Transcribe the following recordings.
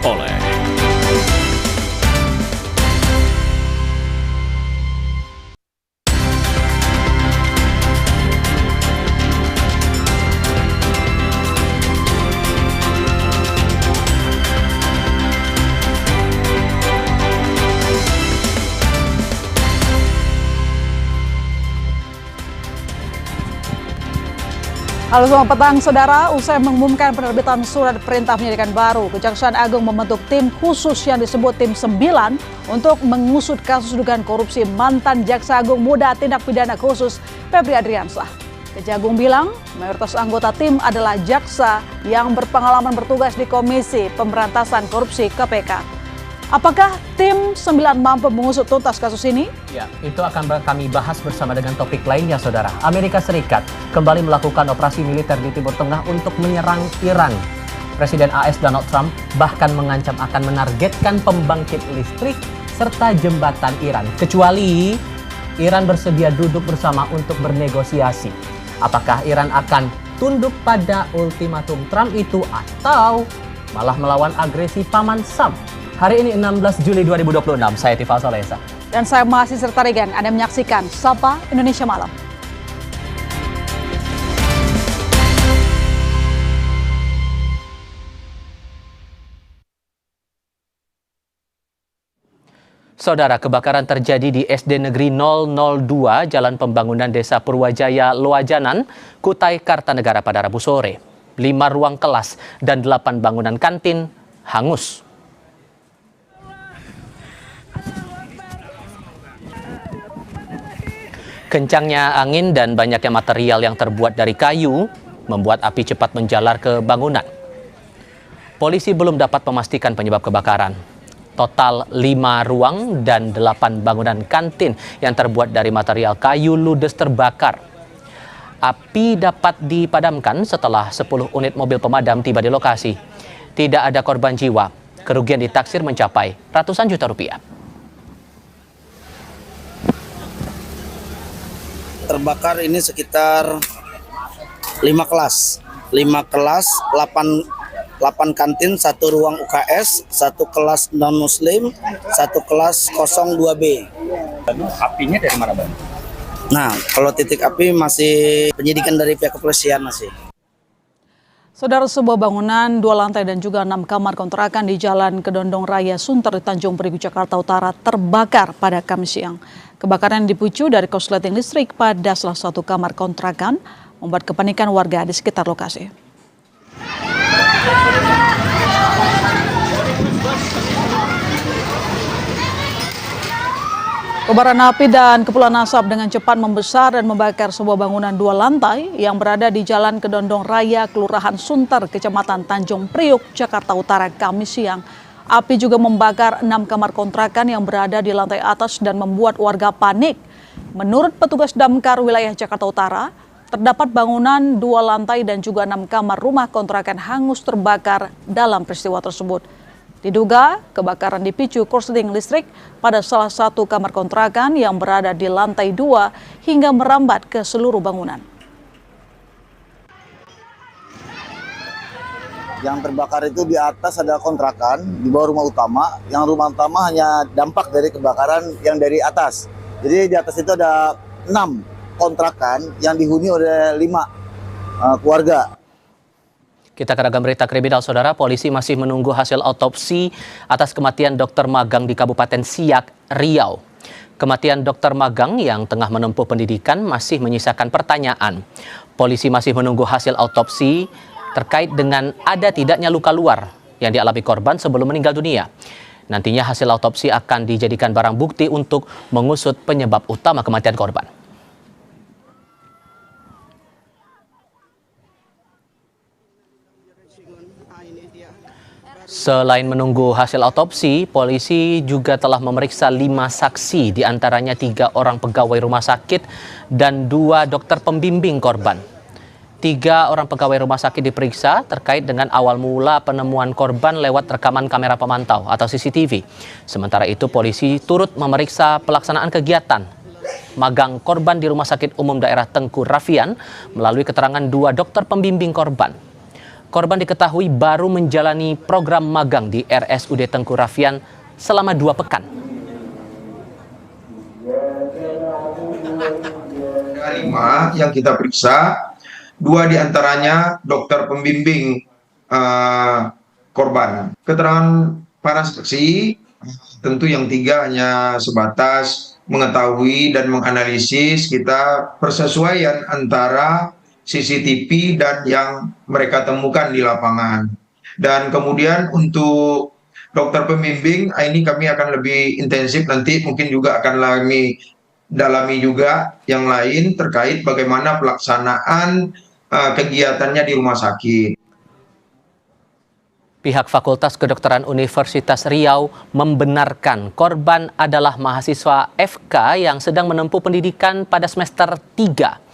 oleh Halo, selamat petang saudara. Usai mengumumkan penerbitan surat perintah penyidikan baru, Kejaksaan Agung membentuk tim khusus yang disebut Tim 9 untuk mengusut kasus dugaan korupsi mantan Jaksa Agung Muda Tindak Pidana Khusus Febri Adriansah. Kejagung bilang mayoritas anggota tim adalah jaksa yang berpengalaman bertugas di Komisi Pemberantasan Korupsi KPK. Apakah tim 9 mampu mengusut tuntas kasus ini? Ya, itu akan kami bahas bersama dengan topik lainnya, saudara. Amerika Serikat kembali melakukan operasi militer di Timur Tengah untuk menyerang Iran. Presiden AS Donald Trump bahkan mengancam akan menargetkan pembangkit listrik serta jembatan Iran, kecuali Iran bersedia duduk bersama untuk bernegosiasi. Apakah Iran akan tunduk pada ultimatum Trump itu atau malah melawan agresi Paman Sam? Hari ini 16 Juli 2026, saya Tifal Solesa. Dan saya masih serta Regan. Anda menyaksikan Sapa Indonesia Malam. Saudara, kebakaran terjadi di SD Negeri 002 Jalan Pembangunan Desa Purwajaya, Loajanan, Kutai Kartanegara pada Rabu sore. 5 ruang kelas dan 8 bangunan kantin hangus. Kencangnya angin dan banyaknya material yang terbuat dari kayu membuat api cepat menjalar ke bangunan. Polisi belum dapat memastikan penyebab kebakaran. Total 5 ruang dan 8 bangunan kantin yang terbuat dari material kayu ludes terbakar. Api dapat dipadamkan setelah 10 unit mobil pemadam tiba di lokasi. Tidak ada korban jiwa. Kerugian ditaksir mencapai ratusan juta rupiah. Terbakar ini sekitar 5 kelas, 8 kantin, 1 ruang UKS, 1 kelas non-muslim, 1 kelas 02B. apinya dari mana, Bang? Nah, kalau titik api masih penyidikan dari pihak kepolisian masih. Saudara, sebuah bangunan 2 lantai dan juga 6 kamar kontrakan di Jalan Kedondong Raya Sunter di Tanjung Priok, Jakarta Utara terbakar pada Kamis siang. Kebakaran dipicu dari korsleting listrik pada salah satu kamar kontrakan, membuat kepanikan warga di sekitar lokasi. Kobaran api dan kepulan asap dengan cepat membesar dan membakar sebuah bangunan 2 lantai yang berada di Jalan Kedondong Raya, Kelurahan Sunter, Kecamatan Tanjung Priok, Jakarta Utara, Kamis siang. Api juga membakar 6 kamar kontrakan yang berada di lantai atas dan membuat warga panik. Menurut petugas damkar wilayah Jakarta Utara, terdapat bangunan 2 lantai dan juga 6 kamar rumah kontrakan hangus terbakar dalam peristiwa tersebut. Diduga kebakaran dipicu korsleting listrik pada salah satu kamar kontrakan yang berada di lantai 2 hingga merambat ke seluruh bangunan. Yang terbakar itu di atas ada kontrakan, di bawah rumah utama. Yang rumah utama hanya dampak dari kebakaran yang dari atas. Jadi di atas itu ada 6 kontrakan yang dihuni oleh 5 keluarga. Kita ke ragam berita kriminal, saudara. Polisi masih menunggu hasil otopsi atas kematian dokter magang di Kabupaten Siak, Riau. Kematian dokter magang yang tengah menempuh pendidikan masih menyisakan pertanyaan. Polisi masih menunggu hasil otopsi terkait dengan ada tidaknya luka luar yang dialami korban sebelum meninggal dunia. Nantinya hasil autopsi akan dijadikan barang bukti untuk mengusut penyebab utama kematian korban. Selain menunggu hasil autopsi, polisi juga telah memeriksa 5 saksi, diantaranya 3 orang pegawai rumah sakit dan 2 dokter pembimbing korban. 3 orang pegawai rumah sakit diperiksa terkait dengan awal mula penemuan korban lewat rekaman kamera pemantau atau CCTV. Sementara itu polisi turut memeriksa pelaksanaan kegiatan magang korban di Rumah Sakit Umum Daerah Tengku Rafian melalui keterangan 2 dokter pembimbing korban. Korban diketahui baru menjalani program magang di RSUD Tengku Rafian selama 2 pekan. Ada 5 yang kita periksa, 2 diantaranya dokter pembimbing korban. Keterangan para saksi, tentu yang 3 hanya sebatas mengetahui dan menganalisis kita persesuaian antara CCTV dan yang mereka temukan di lapangan. Dan kemudian untuk dokter pembimbing, ini kami akan lebih intensif nanti, mungkin juga akan dalami juga yang lain terkait bagaimana pelaksanaan kegiatannya di rumah sakit. Pihak Fakultas Kedokteran Universitas Riau membenarkan korban adalah mahasiswa FK yang sedang menempuh pendidikan pada semester 3.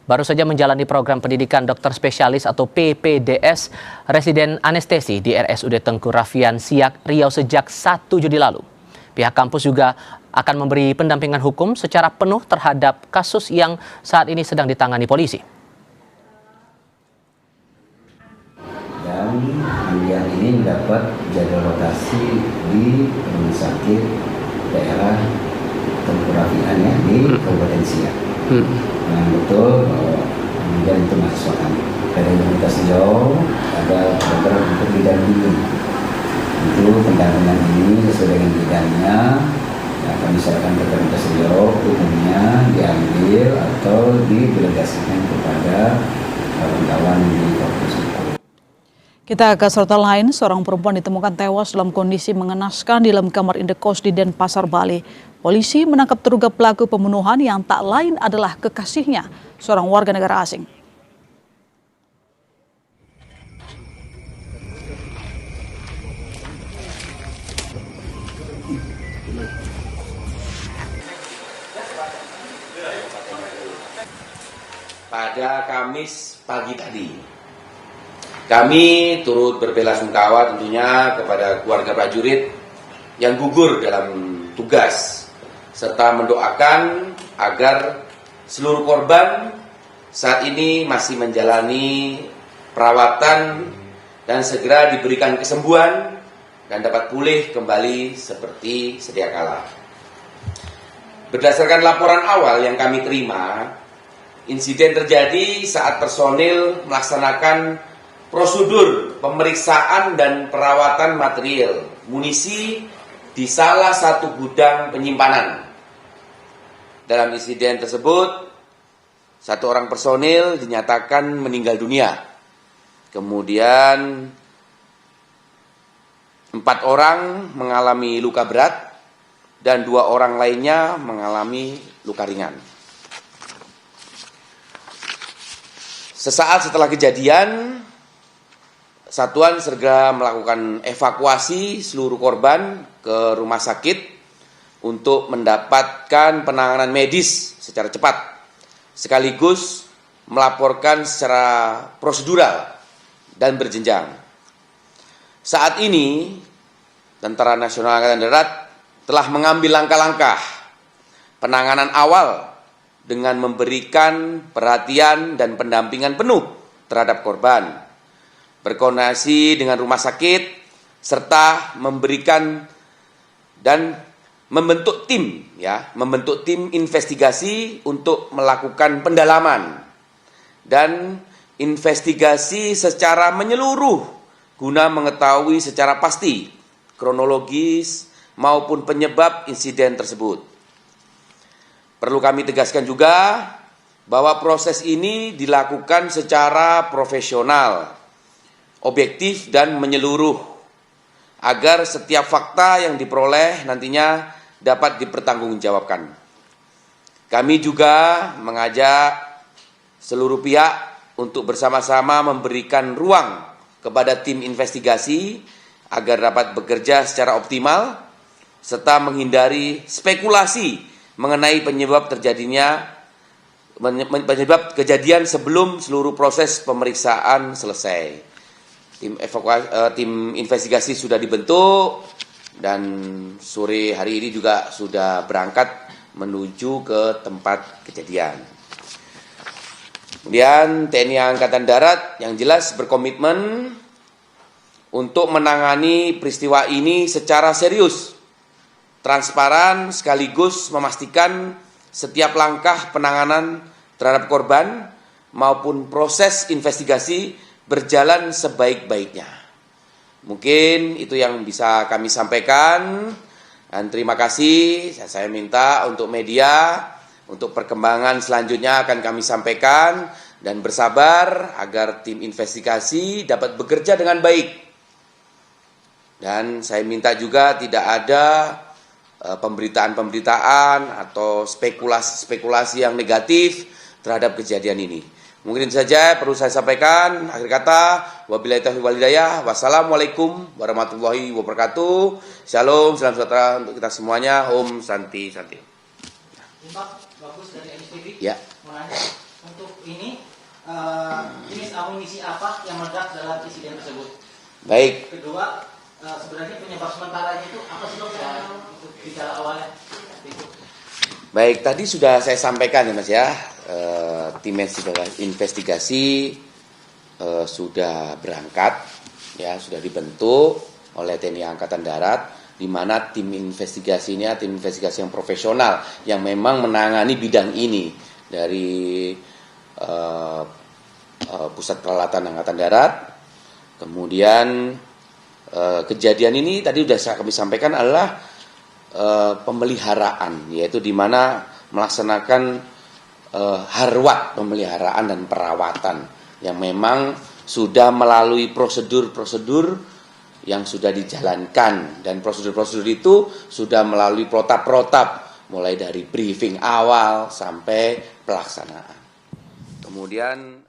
Baru saja menjalani program pendidikan dokter spesialis atau PPDS residen anestesi di RSUD Tengku Rafian Siak, Riau sejak 1 Juli lalu. Pihak kampus juga akan memberi pendampingan hukum secara penuh terhadap kasus yang saat ini sedang ditangani polisi. Dan yang ini mendapat jadwal rotasi di rumah sakit daerah Tengku Rafian ya, di Kabupaten Siak. Yang betul bahwa kemudian itu mahasiswa kami dari Universitas Riau ada program untuk didampingi. Itu pendampingan ini sesuai dengan bidangnya yang kami serahkan ke Universitas Riau, umumnya diambil atau didelegasikan kepada kawan-kawan di fakultas itu. Kita ke sorotan lain, seorang perempuan ditemukan tewas dalam kondisi mengenaskan di dalam kamar indekos di Denpasar, Bali. Polisi menangkap terduga pelaku pembunuhan yang tak lain adalah kekasihnya, seorang warga negara asing. Pada Kamis pagi tadi, kami turut berbelasungkawa tentunya kepada keluarga prajurit yang gugur dalam tugas, serta mendoakan agar seluruh korban saat ini masih menjalani perawatan dan segera diberikan kesembuhan dan dapat pulih kembali seperti sedia kala. Berdasarkan laporan awal yang kami terima, insiden terjadi saat personil melaksanakan prosedur pemeriksaan dan perawatan material munisi di salah satu gudang penyimpanan. Dalam insiden tersebut, 1 orang personil dinyatakan meninggal dunia. Kemudian 4 orang mengalami luka berat dan 2 orang lainnya mengalami luka ringan. Sesaat setelah kejadian, satuan segera melakukan evakuasi seluruh korban ke rumah sakit untuk mendapatkan penanganan medis secara cepat, sekaligus melaporkan secara prosedural dan berjenjang. Saat ini, Tentara Nasional Angkatan Darat telah mengambil langkah-langkah penanganan awal dengan memberikan perhatian dan pendampingan penuh terhadap korban, berkoordinasi dengan rumah sakit, serta memberikan dan membentuk tim investigasi untuk melakukan pendalaman dan investigasi secara menyeluruh guna mengetahui secara pasti kronologis maupun penyebab insiden tersebut. Perlu kami tegaskan juga bahwa proses ini dilakukan secara profesional, objektif dan menyeluruh, agar setiap fakta yang diperoleh nantinya dapat dipertanggungjawabkan. Kami juga mengajak seluruh pihak untuk bersama-sama memberikan ruang kepada tim investigasi agar dapat bekerja secara optimal, serta menghindari spekulasi mengenai penyebab kejadian sebelum seluruh proses pemeriksaan selesai. Tim investigasi sudah dibentuk dan sore hari ini juga sudah berangkat menuju ke tempat kejadian. Kemudian TNI Angkatan Darat yang jelas berkomitmen untuk menangani peristiwa ini secara serius, transparan, sekaligus memastikan setiap langkah penanganan terhadap korban maupun proses investigasi berjalan sebaik-baiknya. Mungkin itu yang bisa kami sampaikan, dan terima kasih. Saya minta untuk media, untuk perkembangan selanjutnya akan kami sampaikan, dan bersabar agar tim investigasi dapat bekerja dengan baik. Dan saya minta juga tidak ada pemberitaan-pemberitaan atau spekulasi-spekulasi yang negatif terhadap kejadian ini. Mungkin itu saja perlu saya sampaikan. Akhir kata, wabillahi taufiq wal hidayah. Wassalamualaikum warahmatullahi wabarakatuh. Shalom, salam sejahtera untuk kita semuanya. Om Santi Santi. Bagus dari MSPB. Ya. Mau nanya, untuk ini jenis amunisi apa yang meledak dalam insiden tersebut? Baik. Kedua, sebenarnya penyebab sementaranya itu apa sih dok? Untuk gejala awalnya. Baik, tadi sudah saya sampaikan ya Mas ya. Tim investigasi sudah berangkat, ya sudah dibentuk oleh TNI Angkatan Darat, di mana tim investigasinya tim investigasi yang profesional yang memang menangani bidang ini dari Pusat Peralatan Angkatan Darat. Kemudian kejadian ini tadi sudah kami sampaikan adalah pemeliharaan, yaitu di mana melaksanakan harwat pemeliharaan dan perawatan yang memang sudah melalui prosedur-prosedur yang sudah dijalankan, dan prosedur-prosedur itu sudah melalui protap-protap mulai dari briefing awal sampai pelaksanaan. Kemudian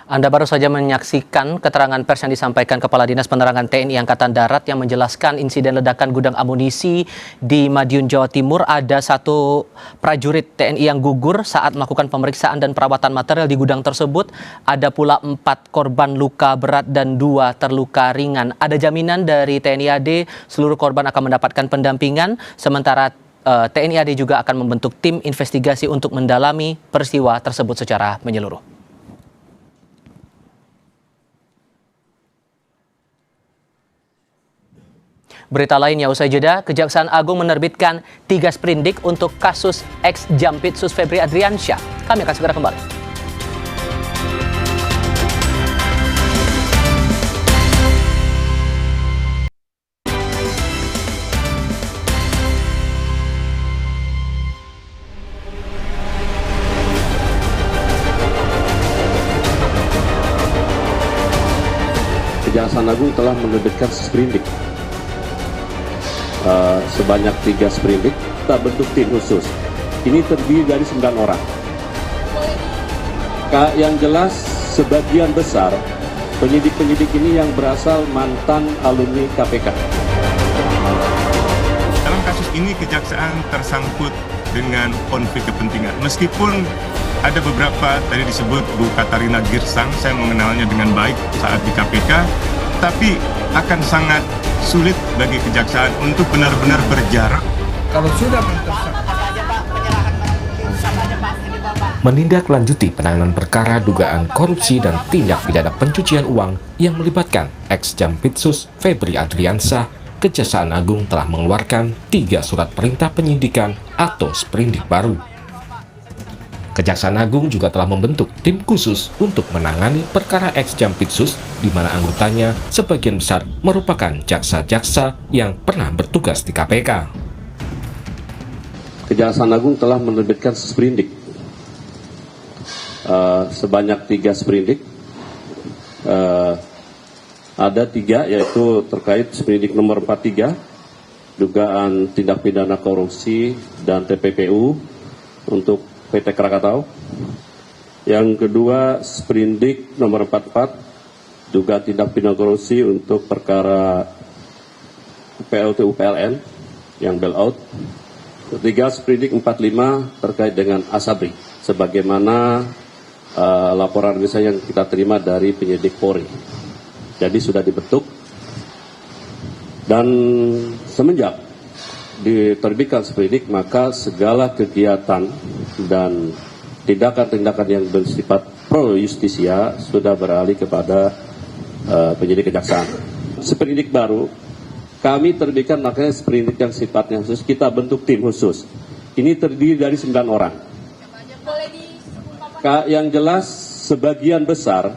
Anda baru saja menyaksikan keterangan pers yang disampaikan Kepala Dinas Penerangan TNI Angkatan Darat yang menjelaskan insiden ledakan gudang amunisi di Madiun, Jawa Timur. Ada 1 prajurit TNI yang gugur saat melakukan pemeriksaan dan perawatan material di gudang tersebut. Ada pula 4 korban luka berat dan 2 terluka ringan. Ada jaminan dari TNI AD seluruh korban akan mendapatkan pendampingan, sementara TNI AD juga akan membentuk tim investigasi untuk mendalami peristiwa tersebut secara menyeluruh. Berita lainnya, usai jeda, Kejaksaan Agung menerbitkan 3 sprindik untuk kasus ex-Jampitsus Febri Adriansyah. Kami akan segera kembali. Kejaksaan Agung telah menerbitkan sprindik sebanyak 3 sprindik, kita bentuk tim khusus. Ini terdiri dari 9 orang. Yang jelas sebagian besar penyidik-penyidik ini yang berasal mantan alumni KPK. Dalam kasus ini kejaksaan tersangkut dengan konflik kepentingan. Meskipun ada beberapa tadi disebut Bu Katarina Girsang, saya mengenalnya dengan baik saat di KPK, tapi akan sangat sulit bagi kejaksaan untuk benar-benar berjarak. Kalau sudah menindaklanjuti penanganan perkara dugaan korupsi dan tindak pidana pencucian uang yang melibatkan ex-Jampitsus Febri Adriansyah, Kejaksaan Agung telah mengeluarkan 3 surat perintah penyidikan atau sprindik baru. Kejaksaan Agung juga telah membentuk tim khusus untuk menangani perkara ex-Jampitsus, di mana anggotanya sebagian besar merupakan jaksa-jaksa yang pernah bertugas di KPK. Kejaksaan Agung telah menerbitkan sprindik sebanyak 3 sprindik. Ada 3, yaitu terkait sprindik nomor 43, dugaan tindak pidana korupsi dan TPPU untuk PT Krakatau. Yang kedua, sprindik nomor 44, dugaan tindak pidana korupsi untuk perkara PLTU PLN yang bailout. Ketiga, sprindik 45 terkait dengan Asabri, sebagaimana laporan misalnya yang kita terima dari penyidik Polri. Jadi sudah dibentuk, dan semenjak diterbitkan sprindik, maka segala kegiatan dan tindakan-tindakan yang bersifat Pro Justisia sudah beralih kepada penyidik kejaksaan. Seperindik baru, kami terbitkan makanya seperindik yang sifatnya khusus, kita bentuk tim khusus. Ini terdiri dari 9 orang. Yang jelas sebagian besar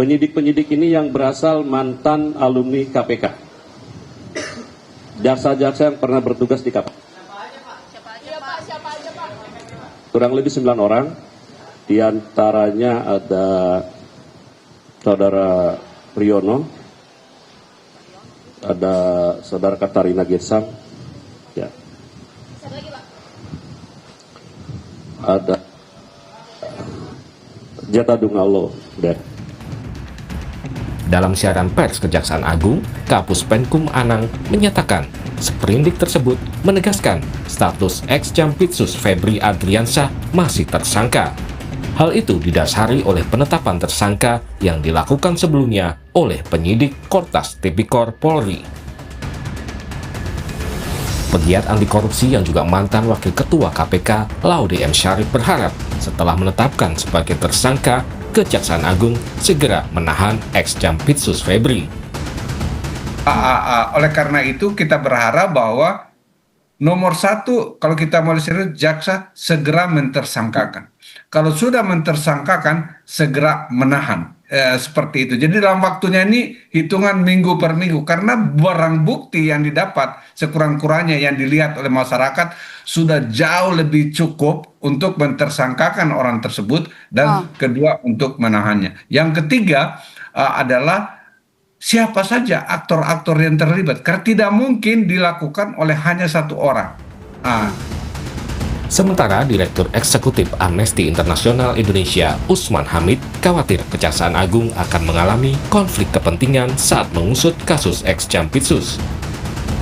penyidik-penyidik ini yang berasal mantan alumni KPK. Jaksa-jaksa yang pernah bertugas di KPK. Kurang lebih 9 orang. Di antaranya ada Saudara Priyono, ada Saudara Katarina Girsang, ya. Ada Jata Dungalo, deh. Dalam siaran pers Kejaksaan Agung, Kapus Penkum Anang menyatakan seperindik tersebut menegaskan status ex-Jampitsus Febri Adriansyah masih tersangka. Hal itu didasari oleh penetapan tersangka yang dilakukan sebelumnya oleh penyidik Kortas Tipikor Polri. Pegiat anti korupsi yang juga mantan Wakil Ketua KPK, Laude M. Syarif berharap setelah menetapkan sebagai tersangka, Kejaksaan Agung segera menahan ex-Jampitsus Febri. Oleh karena itu kita berharap bahwa nomor satu, kalau kita mau serius, jaksa segera mentersangkakan. Kalau sudah mentersangkakan, segera menahan. Seperti itu. Jadi dalam waktunya ini hitungan minggu per minggu. Karena barang bukti yang didapat sekurang-kurangnya yang dilihat oleh masyarakat sudah jauh lebih cukup untuk mentersangkakan orang tersebut. Dan kedua untuk menahannya. Yang ketiga adalah siapa saja aktor-aktor yang terlibat, karena tidak mungkin dilakukan oleh hanya satu orang. Sementara Direktur Eksekutif Amnesty International Indonesia, Usman Hamid, khawatir Kejaksaan Agung akan mengalami konflik kepentingan saat mengusut kasus ex-Jampitsus.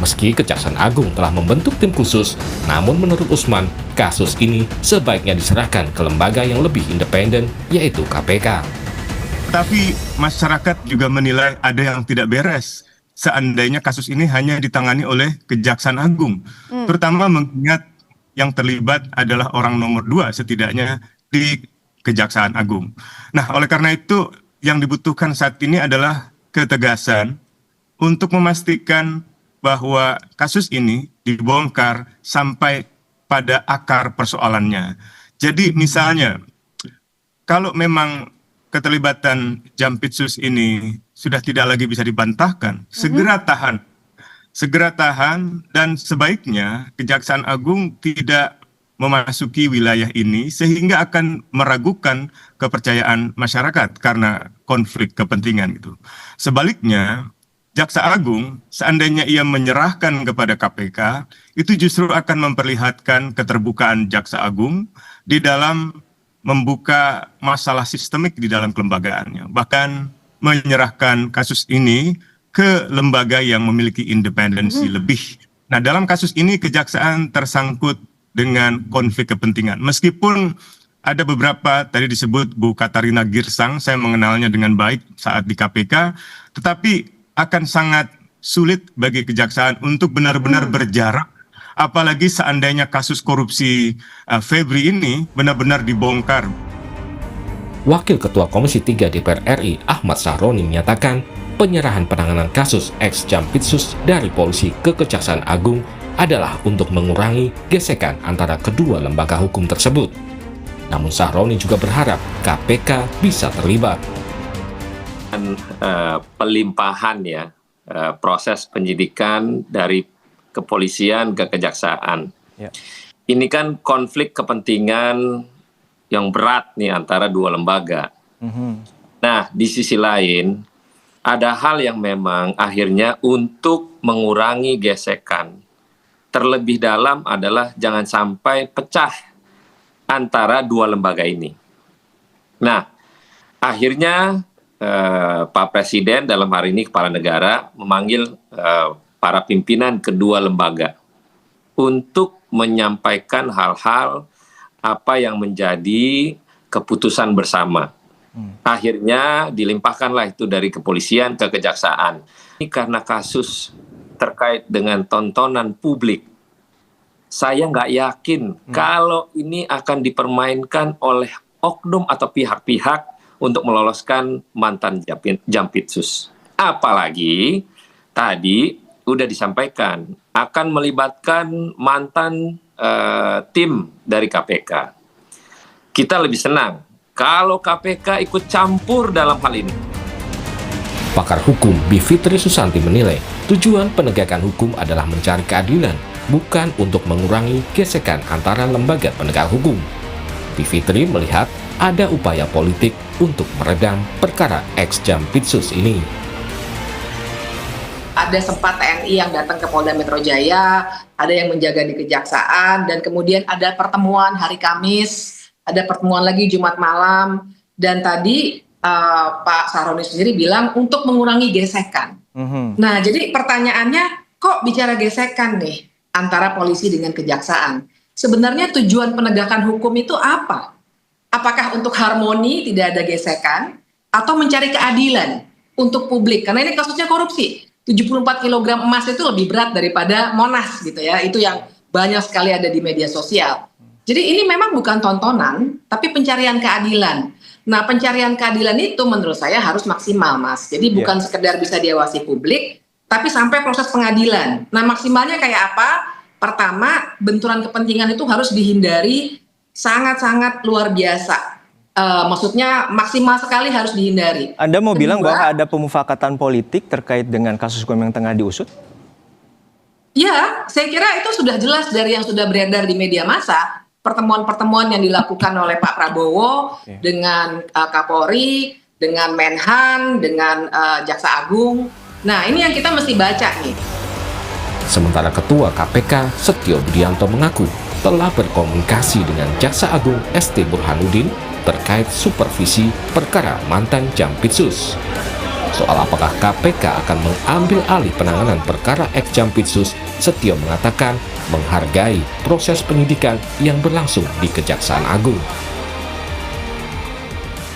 Meski Kejaksaan Agung telah membentuk tim khusus, namun menurut Usman, kasus ini sebaiknya diserahkan ke lembaga yang lebih independen, yaitu KPK. Tapi masyarakat juga menilai ada yang tidak beres seandainya kasus ini hanya ditangani oleh Kejaksaan Agung. Terutama mengingat yang terlibat adalah orang nomor 2 setidaknya di Kejaksaan Agung. Nah, oleh karena itu yang dibutuhkan saat ini adalah ketegasan untuk memastikan bahwa kasus ini dibongkar sampai pada akar persoalannya. Jadi misalnya, kalau memang keterlibatan Jampitsus ini sudah tidak lagi bisa dibantahkan, segera tahan. Segera tahan, dan sebaiknya Kejaksaan Agung tidak memasuki wilayah ini sehingga akan meragukan kepercayaan masyarakat karena konflik kepentingan itu. Sebaliknya, Jaksa Agung seandainya ia menyerahkan kepada KPK, itu justru akan memperlihatkan keterbukaan Jaksa Agung di dalam membuka masalah sistemik di dalam kelembagaannya, bahkan menyerahkan kasus ini ke lembaga yang memiliki independensi lebih. Nah, dalam kasus ini Kejaksaan tersangkut dengan konflik kepentingan. Meskipun ada beberapa, tadi disebut Bu Katarina Girsang, saya mengenalnya dengan baik saat di KPK, tetapi akan sangat sulit bagi Kejaksaan untuk benar-benar berjarak, apalagi seandainya kasus korupsi Febri ini benar-benar dibongkar. Wakil Ketua Komisi 3 DPR RI, Ahmad Sahroni, menyatakan penyerahan penanganan kasus ex-Jampitsus dari polisi ke Kejaksaan Agung adalah untuk mengurangi gesekan antara kedua lembaga hukum tersebut. Namun Sahroni juga berharap KPK bisa terlibat. Pelimpahan ya, proses penyidikan dari kepolisian ke kejaksaan. Ini kan konflik kepentingan yang berat nih antara dua lembaga. Nah, di sisi lain, ada hal yang memang akhirnya untuk mengurangi gesekan terlebih dalam adalah jangan sampai pecah antara dua lembaga ini. Nah, akhirnya Pak Presiden dalam hari ini Kepala Negara memanggil para pimpinan kedua lembaga untuk menyampaikan hal-hal apa yang menjadi keputusan bersama. Akhirnya dilimpahkanlah itu dari kepolisian ke kejaksaan. Ini karena kasus terkait dengan tontonan publik. Saya nggak yakin kalau ini akan dipermainkan oleh oknum atau pihak-pihak untuk meloloskan mantan Jampitsus. Apalagi tadi udah disampaikan akan melibatkan mantan tim dari KPK. Kita lebih senang kalau KPK ikut campur dalam hal ini. Pakar hukum Bivitri Susanti menilai tujuan penegakan hukum adalah mencari keadilan, bukan untuk mengurangi gesekan antara lembaga penegak hukum. Bivitri melihat ada upaya politik untuk meredam perkara ex-Jampitsus ini. Ada sempat TNI yang datang ke Polda Metro Jaya, ada yang menjaga di Kejaksaan, dan kemudian ada pertemuan hari Kamis, ada pertemuan lagi Jumat malam, dan tadi Pak Sahroni sendiri bilang untuk mengurangi gesekan. Nah, jadi pertanyaannya, kok bicara gesekan nih antara polisi dengan kejaksaan? Sebenarnya tujuan penegakan hukum itu apa? Apakah untuk harmoni, tidak ada gesekan, atau mencari keadilan untuk publik? Karena ini kasusnya korupsi. 74 kg emas itu lebih berat daripada Monas gitu ya. Itu yang banyak sekali ada di media sosial. Jadi ini memang bukan tontonan, tapi pencarian keadilan. Nah, pencarian keadilan itu menurut saya harus maksimal, Mas. Jadi bukan sekedar bisa diawasi publik, tapi sampai proses pengadilan. Nah, maksimalnya kayak apa? Pertama, benturan kepentingan itu harus dihindari sangat-sangat luar biasa. Maksudnya maksimal sekali harus dihindari. Anda mau bilang bahwa ada pemufakatan politik terkait dengan kasus hukum yang tengah diusut? Ya, saya kira itu sudah jelas dari yang sudah beredar di media massa. Pertemuan-pertemuan yang dilakukan oleh Pak Prabowo dengan Kapolri, dengan Menhan, dengan Jaksa Agung. Nah, ini yang kita mesti baca nih. Sementara Ketua KPK Setio Budianto mengaku telah berkomunikasi dengan Jaksa Agung ST Burhanuddin terkait supervisi perkara mantan Jampitsus. Soal apakah KPK akan mengambil alih penanganan perkara ex-Jampitsus, Setio mengatakan menghargai proses penyidikan yang berlangsung di Kejaksaan Agung.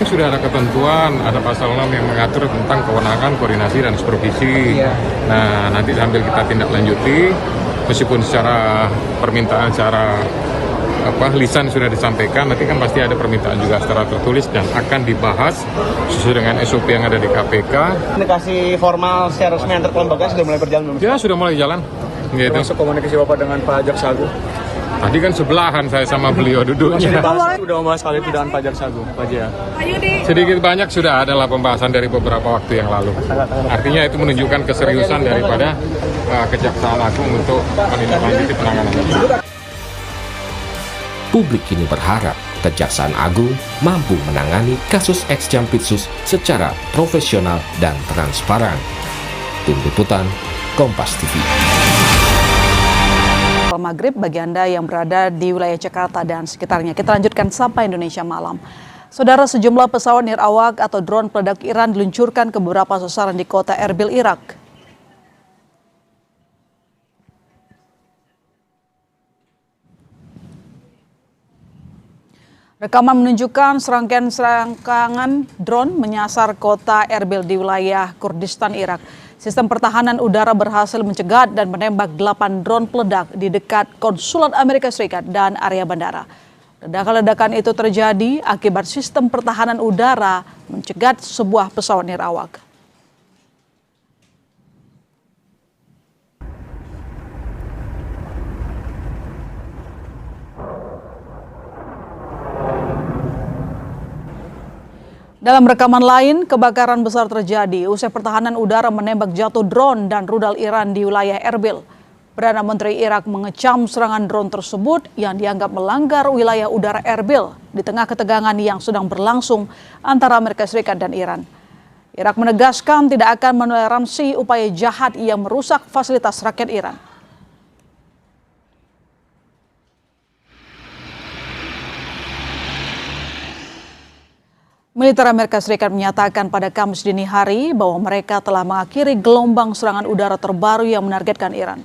Sudah ada ketentuan, ada pasal 6 yang mengatur tentang kewenangan, koordinasi, dan supervisi. Nah, nanti sambil kita tindak lanjuti, meskipun secara permintaan, secara lisan sudah disampaikan, nanti kan pasti ada permintaan juga secara tertulis dan akan dibahas sesuai dengan SOP yang ada di KPK. Komunikasi formal secara resmi antar kelembagaan sudah mulai berjalan belum? Ya, sudah mulai jalan. Gitu. Masuk komunikasi Bapak dengan Pak Jaksa Agung? Tadi kan sebelahan saya sama beliau duduknya. Sudah membahas kali itu dengan Pak Jaksa Agung, Pak Jaya? Sedikit banyak sudah adalah pembahasan dari beberapa waktu yang lalu. Artinya itu menunjukkan keseriusan daripada Kejaksaan Agung untuk menindaklanjuti penanganan ini. Publik kini berharap Kejaksaan Agung mampu menangani kasus ex-Jampitsus secara profesional dan transparan. Tim Liputan, Kompas TV. Maghrib bagi Anda yang berada di wilayah Jakarta dan sekitarnya. Kita lanjutkan Sapa Indonesia Malam. Saudara, sejumlah pesawat nirawak atau drone peledak Iran diluncurkan ke beberapa sasaran di kota Erbil, Irak. Rekaman menunjukkan serangkaian drone menyasar kota Erbil di wilayah Kurdistan, Irak. Sistem pertahanan udara berhasil mencegat dan menembak 8 drone peledak di dekat Konsulat Amerika Serikat dan area bandara. Ledakan-ledakan itu terjadi akibat sistem pertahanan udara mencegat sebuah pesawat nirawak. Dalam rekaman lain, kebakaran besar terjadi usai pertahanan udara menembak jatuh drone dan rudal Iran di wilayah Erbil. Perdana Menteri Irak mengecam serangan drone tersebut yang dianggap melanggar wilayah udara Erbil di tengah ketegangan yang sedang berlangsung antara Amerika Serikat dan Iran. Irak menegaskan tidak akan menoleransi upaya jahat yang merusak fasilitas rakyat Iran. Militer Amerika Serikat menyatakan pada Kamis dini hari bahwa mereka telah mengakhiri gelombang serangan udara terbaru yang menargetkan Iran.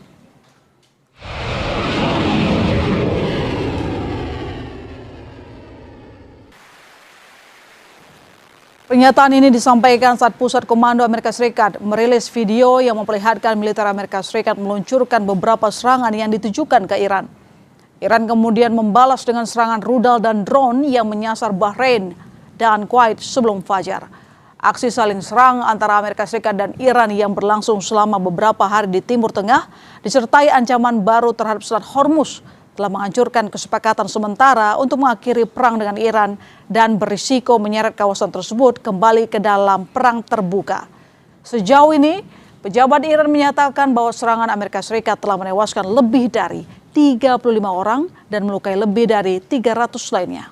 Pernyataan ini disampaikan saat Pusat Komando Amerika Serikat merilis video yang memperlihatkan militer Amerika Serikat meluncurkan beberapa serangan yang ditujukan ke Iran. Iran kemudian membalas dengan serangan rudal dan drone yang menyasar Bahrain dan Kuwait sebelum fajar. Aksi saling serang antara Amerika Serikat dan Iran yang berlangsung selama beberapa hari di Timur Tengah disertai ancaman baru terhadap Selat Hormuz telah menghancurkan kesepakatan sementara untuk mengakhiri perang dengan Iran dan berisiko menyeret kawasan tersebut kembali ke dalam perang terbuka. Sejauh ini, pejabat Iran menyatakan bahwa serangan Amerika Serikat telah menewaskan lebih dari 35 orang dan melukai lebih dari 300 lainnya.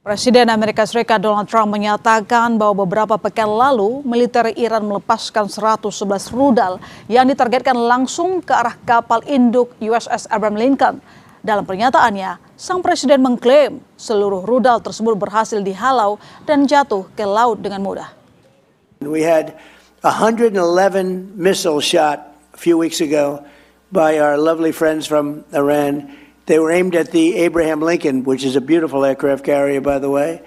Presiden Amerika Serikat Donald Trump menyatakan bahwa beberapa pekan lalu militer Iran melepaskan 111 rudal yang ditargetkan langsung ke arah kapal induk USS Abraham Lincoln. Dalam pernyataannya, sang presiden mengklaim seluruh rudal tersebut berhasil dihalau dan jatuh ke laut dengan mudah. We had 111 missiles shot a few weeks ago by our lovely friends from Iran. They were aimed at the Abraham Lincoln, which is a beautiful aircraft carrier, by the way.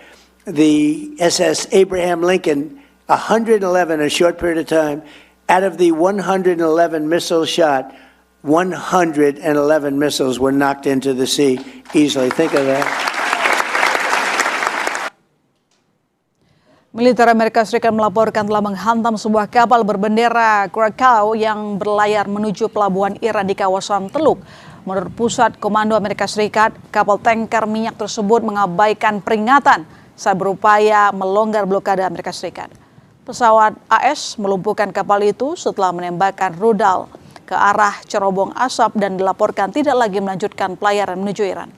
The SS Abraham Lincoln, 111 in a short period of time. Out of the 111 missiles shot, 111 missiles were knocked into the sea easily. Think of that. Militer Amerika Serikat melaporkan telah menghantam sebuah kapal berbendera Krakow yang berlayar menuju pelabuhan Iran di kawasan Teluk. Menurut Pusat Komando Amerika Serikat, kapal tanker minyak tersebut mengabaikan peringatan saat berupaya melonggar blokade Amerika Serikat. Pesawat AS melumpuhkan kapal itu setelah menembakkan rudal ke arah cerobong asap dan dilaporkan tidak lagi melanjutkan pelayaran menuju Iran.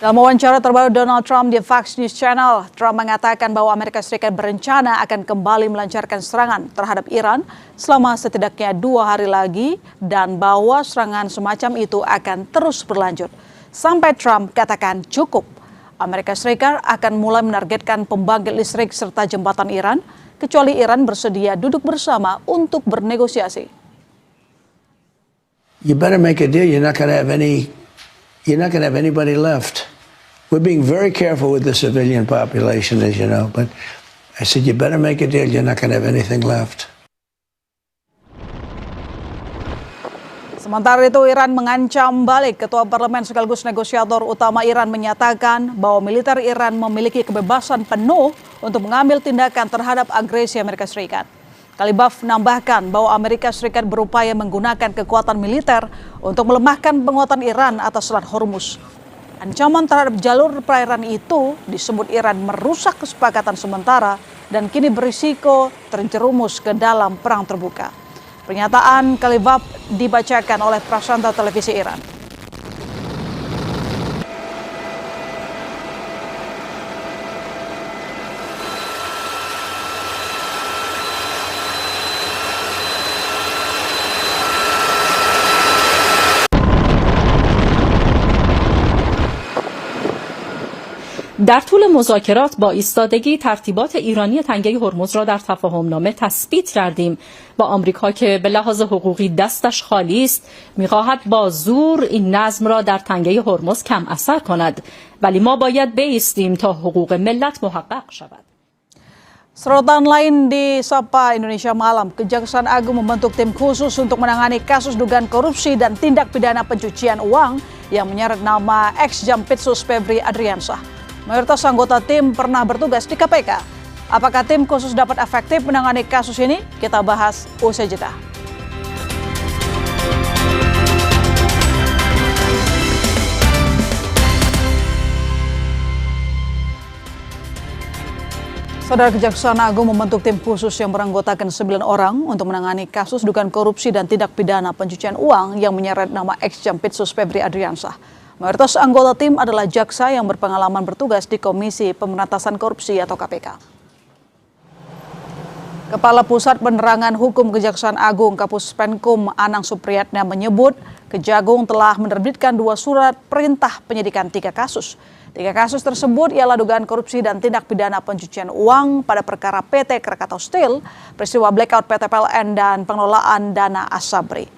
Dalam wawancara terbaru Donald Trump di Fox News Channel, Trump mengatakan bahwa Amerika Serikat berencana akan kembali melancarkan serangan terhadap Iran selama setidaknya 2 hari lagi dan bahwa serangan semacam itu akan terus berlanjut. Sampai Trump katakan cukup, Amerika Serikat akan mulai menargetkan pembangkit listrik serta jembatan Iran, kecuali Iran bersedia duduk bersama untuk bernegosiasi. You better make a deal. You're not going to have anybody left. We're being very careful with the civilian population, as you know, but I said, you better make a deal. You're not going to have anything left. Sementara itu, Iran mengancam balik. Ketua Parlemen sekaligus negosiator utama Iran menyatakan bahwa militer Iran memiliki kebebasan penuh untuk mengambil tindakan terhadap agresi Amerika Serikat. Kalibaf menambahkan bahwa Amerika Serikat berupaya menggunakan kekuatan militer untuk melemahkan penguatan Iran atas Selat Hormuz. Ancaman terhadap jalur perairan itu disebut Iran merusak kesepakatan sementara dan kini berisiko terjerumus ke dalam perang terbuka. Pernyataan Kalibaf dibacakan oleh prasanta televisi Iran. در طول مذاکرات با ایستادگی ترتیبات ایرانی تنگه هرمز را در تفاهمنامه تثبیت کردیم. با آمریکا که به لحاظ حقوقی دستش خالی است می‌خواهد با زور این نظم را در تنگه هرمز کم اثر کند، ولی ما باید بایستیم تا حقوق ملت محقق شود. Sorotan lain di Sapa Indonesia Malam, Kejaksaan Agung membentuk tim khusus untuk menangani kasus dugaan korupsi dan tindak pidana pencucian uang yang menyeret nama ex-Jampitsus Febri Adriansyah. Mayoritas anggota tim pernah bertugas di KPK. Apakah tim khusus dapat efektif menangani kasus ini? Kita bahas usai jeda. Saudara, Kejaksaan Agung membentuk tim khusus yang beranggotakan 9 orang untuk menangani kasus dugaan korupsi dan tindak pidana pencucian uang yang menyeret nama ex-Jampitsus Febri Adriansyah. Mayoritas anggota tim adalah jaksa yang berpengalaman bertugas di Komisi Pemberantasan Korupsi atau KPK. Kepala Pusat Penerangan Hukum Kejaksaan Agung Kapus Penkum Anang Supriyatna menyebut Kejagung telah menerbitkan 2 surat perintah penyidikan 3 kasus. 3 kasus tersebut ialah dugaan korupsi dan tindak pidana pencucian uang pada perkara PT Krakatau Steel, peristiwa blackout PT PLN dan pengelolaan dana Asabri.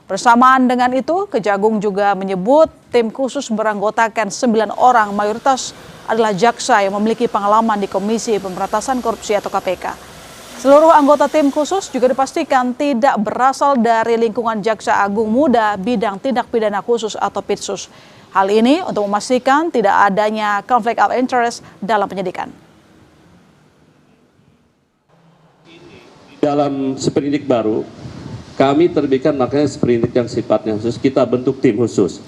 Bersamaan dengan itu, Kejagung juga menyebut tim khusus beranggotakan 9 orang, mayoritas adalah jaksa yang memiliki pengalaman di Komisi Pemberantasan Korupsi atau KPK. Seluruh anggota tim khusus juga dipastikan tidak berasal dari lingkungan Jaksa Agung Muda bidang tindak pidana khusus atau Pitsus. Hal ini untuk memastikan tidak adanya konflik of interest dalam penyidikan. Dalam sprindik baru, kami terbitkan makanya sprindik yang sifatnya khusus, kita bentuk tim khusus.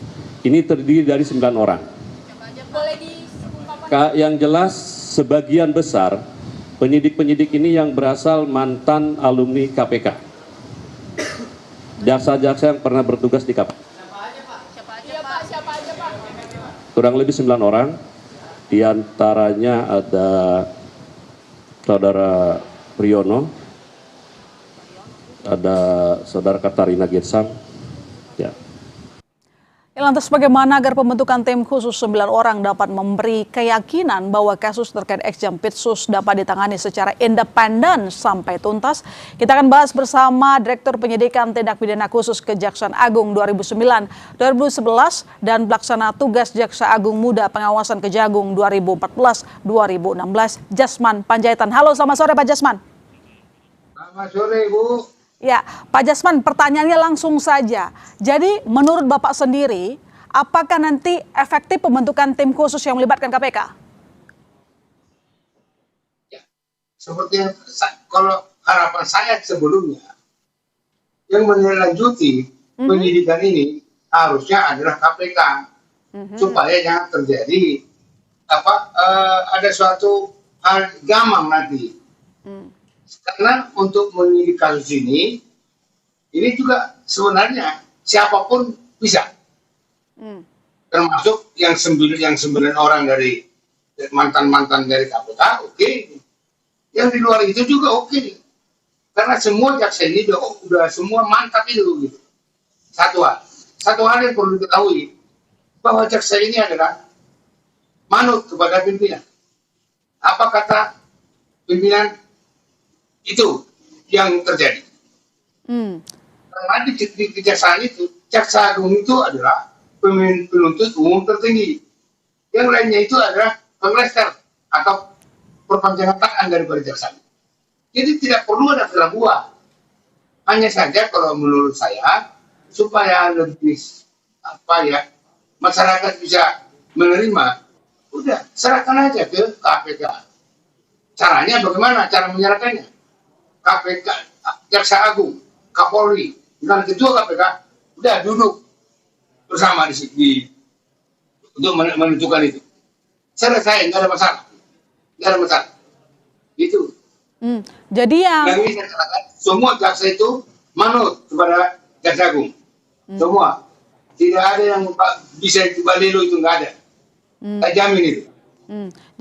Ini terdiri dari 9 orang. Yang jelas sebagian besar penyidik-penyidik ini yang berasal mantan alumni KPK. Jaksa-jaksa yang pernah bertugas di KPK. Kurang lebih 9 orang. Di antaranya ada Saudara Priyono, ada Saudara Katarina Girsang. Ya. Lantas bagaimana agar pembentukan tim khusus 9 orang dapat memberi keyakinan bahwa kasus terkait Ex-Jampitsus dapat ditangani secara independen sampai tuntas? Kita akan bahas bersama Direktur Penyidikan Tindak Pidana Khusus Kejaksaan Agung 2009-2011 dan Pelaksana Tugas Jaksa Agung Muda Pengawasan Kejagung 2014-2016, Jasman Panjaitan. Halo, selamat sore Pak Jasman. Selamat sore Bu. Ya, Pak Jasman, pertanyaannya langsung saja. Jadi, menurut Bapak sendiri, apakah nanti efektif pembentukan tim khusus yang melibatkan KPK? Ya, seperti yang kalau harapan saya sebelumnya, yang menindaklanjuti penyidikan ini harusnya adalah KPK, supaya jangan terjadi ada suatu hal gamang nanti. Karena untuk menyidik kasus ini juga sebenarnya siapapun bisa, termasuk yang 9 orang dari mantan dari KPK, oke. Yang di luar itu juga oke. Karena semua jaksa ini udah semua mantap itu gitu. Satu hal yang perlu diketahui bahwa jaksa ini adalah manut kepada pimpinan. Apa kata pimpinan? Itu yang terjadi. Karena di kejaksaan itu, Jaksa Agung itu adalah penuntut umum tertinggi. Yang lainnya itu adalah penglester atau perpanjangan tangan daripada jaksa. Jadi tidak perlu ada keraguan. Hanya saja kalau menurut saya, supaya lebih masyarakat bisa menerima, udah serahkan aja ke KPK. Caranya bagaimana? Cara menyerahkannya? KPK, Jaksa Agung, Kapolri, dengan Ketua KPK, udah duduk bersama untuk menentukan itu. Selesai, nggak ada masalah. Itu. Jadi yang saya katakan, semua jaksa itu manut kepada Jaksa Agung. Semua. Tidak ada yang bisa balelo itu, nggak ada. Saya jamin itu.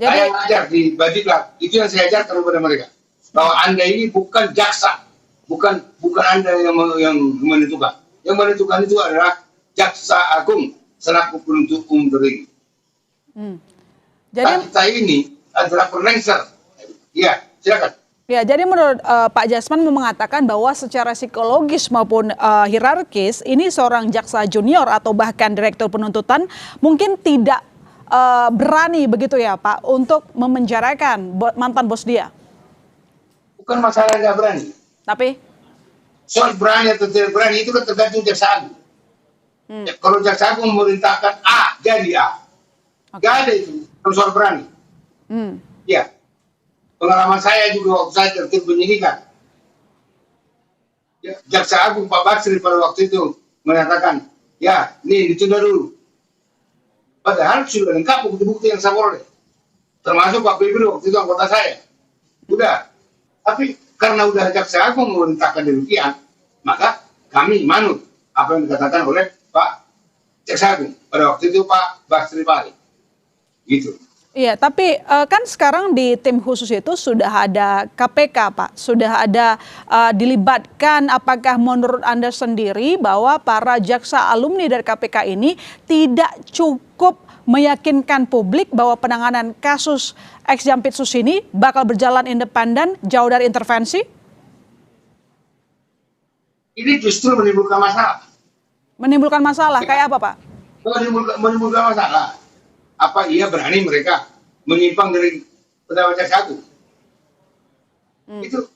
Saya ngajar di Badiklat, itu yang saya ajarkan kepada mereka. Bahwa Anda ini bukan jaksa, bukan Anda yang menentukan. Yang menentukan itu adalah Jaksa Agung selaku penuntut umum tertinggi. Jadi kita ini adalah penlengser. Ya, silakan. Ya, jadi menurut Pak Jasman mengatakan bahwa secara psikologis maupun hierarkis ini seorang jaksa junior atau bahkan direktur penuntutan mungkin tidak berani begitu ya Pak untuk memenjarakan mantan bos dia. Bukan masalah nggak berani. Tapi? Soal berani atau tidak berani itu kan tergantung Jaksa Agung. Ya, kalau Jaksa Agung memerintahkan A, jadi A. Nggak ada itu, soal berani. Ya, pengalaman saya juga waktu saya tertib penyidikan. Ya, Jaksa Agung Pak Basri pada waktu itu mengatakan, ya, ini ditunda dulu. Padahal sudah lengkap bukti-bukti yang saya peroleh. Termasuk Pak Bibir waktu itu anggota saya. Udah. Tapi karena udah Jaksa Agung memerintahkan demikian, maka kami manut apa yang dikatakan oleh Pak Jaksa Agung. Pada waktu itu Pak Basri Bali. Gitu. Iya, tapi kan sekarang di tim khusus itu sudah ada KPK, Pak. Sudah ada dilibatkan, apakah menurut Anda sendiri bahwa para jaksa alumni dari KPK ini tidak cukup meyakinkan publik bahwa penanganan kasus Ex-Jampitsus ini bakal berjalan independen, jauh dari intervensi? Ini justru menimbulkan masalah. Menimbulkan masalah, kayak apa Pak? Menimbulkan masalah. Apa iya berani mereka menyimpang dari pendapat jaksa agung. Itu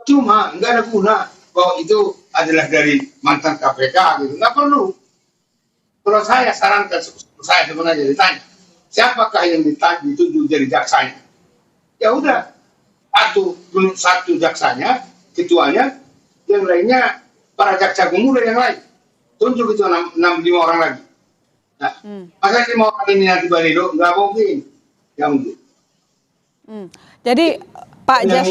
cuma nggak ada guna bahwa itu adalah dari mantan KPK gitu, nggak perlu. Kalau saya sarankan, saya sebenarnya ditanya, siapakah yang ditunjuk jadi jaksanya? Ya udah, satu jaksanya, ketuanya, yang lainnya para jaksa agung muda yang lain. Tunjuk itu 5 orang lagi. Nah, masa 5 orang ini nanti balido, nggak mungkin. Nggak mungkin. Jadi Pak Jas,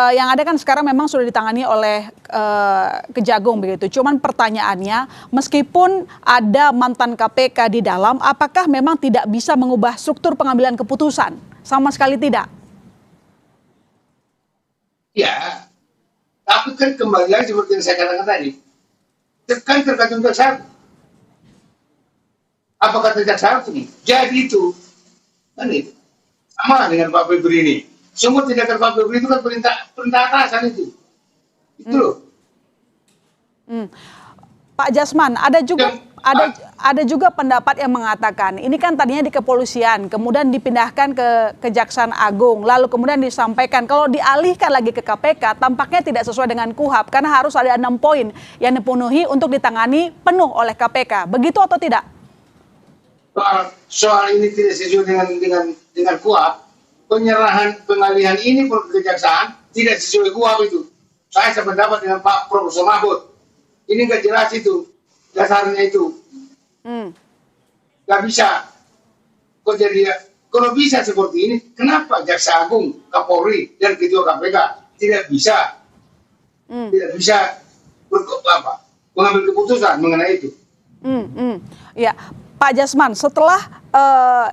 yang ada kan sekarang memang sudah ditangani oleh Kejagung begitu. Cuman pertanyaannya, meskipun ada mantan KPK di dalam, apakah memang tidak bisa mengubah struktur pengambilan keputusan? Sama sekali tidak. Ya, tapi kan kembali lagi seperti yang saya katakan tadi, kan tergantung jaksa. Apa kata jaksa ini? Jadi itu, kan itu sama dengan Pak Febri ini. Semua tindakan Pak Febri itu kan perintah atasan itu. Itu loh. Pak Jasman, ada juga pendapat yang mengatakan ini kan tadinya di kepolisian, kemudian dipindahkan ke Kejaksaan Agung, lalu kemudian disampaikan kalau dialihkan lagi ke KPK tampaknya tidak sesuai dengan KUHAP karena harus ada 6 poin yang dipenuhi untuk ditangani penuh oleh KPK. Begitu atau tidak? Soal ini tidak sesuai dengan KUHAP. Pengalihan ini ke kejaksaan tidak sesuai KUHAP itu. Saya sependapat dengan Pak Profesor Mahfud. Ini nggak jelas itu dasarnya itu. Nggak bisa. Kok jadi kalau bisa seperti ini, kenapa Jaksa Agung, Kapolri dan Ketua KPK tidak bisa mengambil keputusan mengenai itu? Ya, Pak Jasman, setelah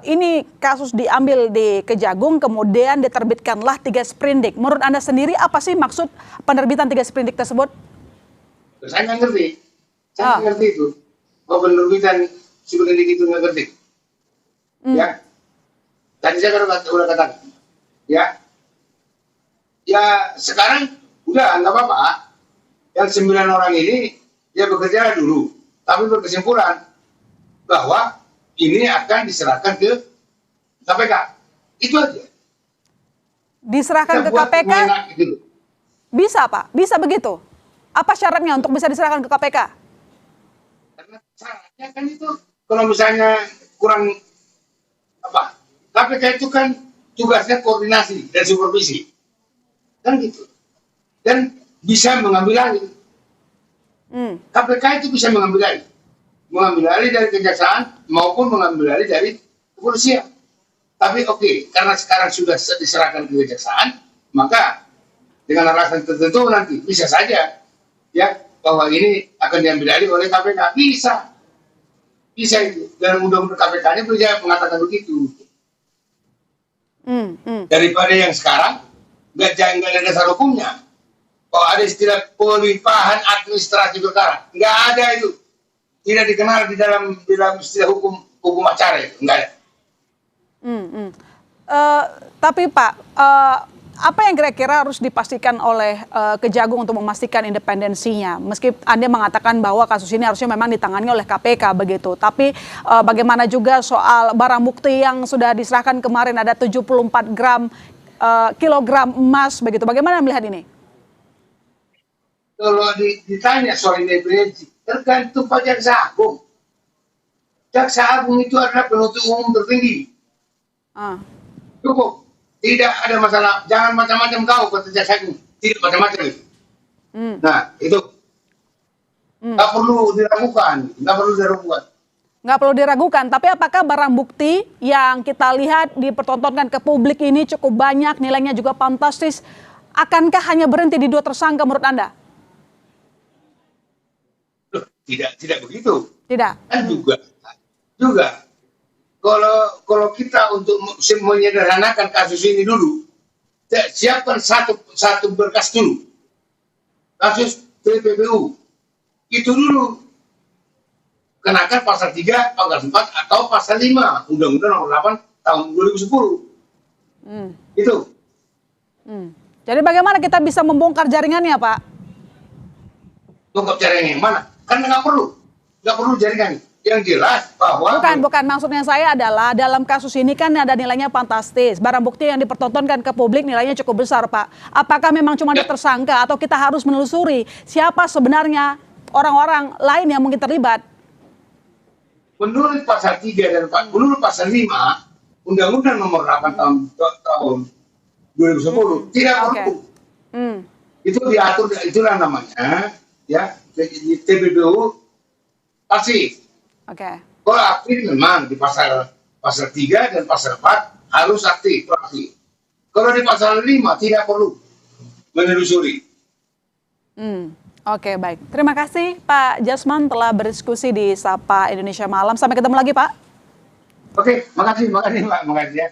ini kasus diambil di Kejagung, kemudian diterbitkanlah 3 sprindik. Menurut Anda sendiri apa sih maksud penerbitan 3 sprindik tersebut? Saya nggak ngerti. Saya nggak ngerti itu. Bahwa penerbitan sprindik itu nggak ngerti. Ya. Tadi saya udah katakan. Ya. Ya sekarang udah nggak apa-apa. Yang 9 orang ini ya bekerja dulu. Tapi berkesimpulan bahwa ini akan diserahkan ke KPK. Itu aja. Diserahkan ke KPK? Gitu. Bisa, Pak? Bisa begitu? Apa syaratnya untuk bisa diserahkan ke KPK? Karena syaratnya kan itu, kalau misalnya kurang, KPK itu kan tugasnya koordinasi dan supervisi. Kan gitu. Dan bisa mengambil alih. KPK itu bisa mengambil alih. Mengambil alih dari kejaksaan maupun mengambil alih dari kepolisian. Tapi oke, karena sekarang sudah diserahkan ke kejaksaan, maka dengan alasan tertentu nanti bisa saja ya bahwa ini akan diambil alih oleh KPK. Bisa itu. Dan undang-undang KPK-nya bisa mengatakan begitu. Daripada yang sekarang nggak ada dasar hukumnya. Kalau ada istilah pelimpahan administrasi perkara, nggak ada itu. Tidak dikenal di dalam istilah hukum acara itu, enggak ada. Tapi Pak, apa yang kira-kira harus dipastikan oleh Kejagung untuk memastikan independensinya? Meski Anda mengatakan bahwa kasus ini harusnya memang ditangani oleh KPK begitu, tapi bagaimana juga soal barang bukti yang sudah diserahkan kemarin ada 74 kilogram emas begitu? Bagaimana melihat ini? Kalau ditanya soal independensi, tergantung Pak Jaksa Agung. Jaksa Agung itu adalah penuntut umum tertinggi. Cukup. Tidak ada masalah. Jangan macam-macam kau kata Jaksa Agung. Tidak macam-macam itu. Nah, itu. Nggak perlu diragukan. Nggak perlu diragukan. Tapi apakah barang bukti yang kita lihat dipertontonkan ke publik ini cukup banyak, nilainya juga fantastis, akankah hanya berhenti di 2 tersangka menurut Anda? Tidak begitu. Tidak. Kan juga kalau kita untuk menyederhanakan kasus ini dulu, siapkan satu berkas dulu. Kasus TPPU itu dulu kenakan pasal 3, pasal 4 atau pasal 5 Undang-Undang Nomor 8 tahun 2010. Itu. Jadi bagaimana kita bisa membongkar jaringannya, Pak? Bongkar jaringan yang mana? Karena nggak perlu jaringan. Yang jelas bahwa Bukan maksudnya saya adalah dalam kasus ini kan ada nilainya fantastis. Barang bukti yang dipertontonkan ke publik nilainya cukup besar, Pak. Apakah memang cuma ada tersangka atau kita harus menelusuri siapa sebenarnya orang-orang lain yang mungkin terlibat? menurut pasal 3 dan menurut pasal 5 Undang-Undang Nomor 8 tahun 2010 tidak perlu. Itu diatur, itulah namanya ya di TPPU pasif. Kalau aktif memang di pasal 3 dan pasal 4 harus aktif. Kalau di pasal 5 tidak perlu menelusuri. Oke, baik. Terima kasih Pak Jasman telah berdiskusi di Sapa Indonesia Malam. Sampai ketemu lagi, Pak. Oke, makasih Mbak, makasih ya.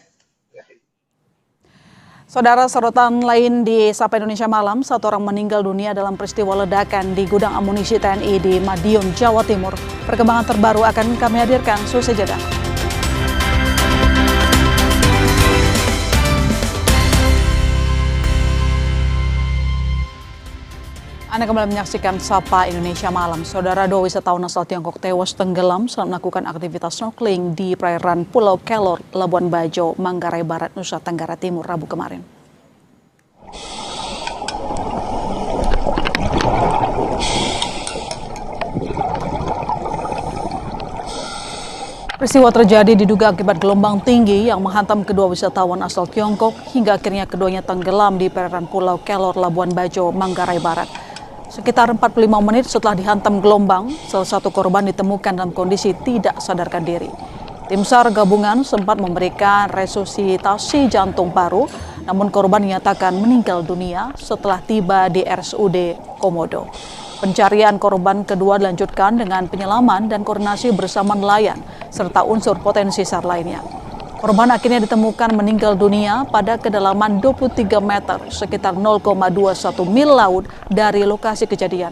Saudara, sorotan lain di Sapa Indonesia Malam, 1 orang meninggal dunia dalam peristiwa ledakan di gudang amunisi TNI di Madiun, Jawa Timur. Perkembangan terbaru akan kami hadirkan selesai jeda. Anda kembali menyaksikan Sapa Indonesia Malam. Saudara, 2 wisatawan asal Tiongkok tewas tenggelam saat melakukan aktivitas snorkeling di perairan Pulau Kelor, Labuan Bajo, Manggarai Barat, Nusa Tenggara Timur, Rabu kemarin. Peristiwa terjadi diduga akibat gelombang tinggi yang menghantam kedua wisatawan asal Tiongkok hingga akhirnya keduanya tenggelam di perairan Pulau Kelor, Labuan Bajo, Manggarai Barat. Sekitar 45 menit setelah dihantam gelombang, salah satu korban ditemukan dalam kondisi tidak sadarkan diri. Tim SAR gabungan sempat memberikan resusitasi jantung paru, namun korban dinyatakan meninggal dunia setelah tiba di RSUD Komodo. Pencarian korban kedua dilanjutkan dengan penyelaman dan koordinasi bersama nelayan, serta unsur potensi SAR lainnya. Korban akhirnya ditemukan meninggal dunia pada kedalaman 23 meter, sekitar 0,21 mil laut dari lokasi kejadian.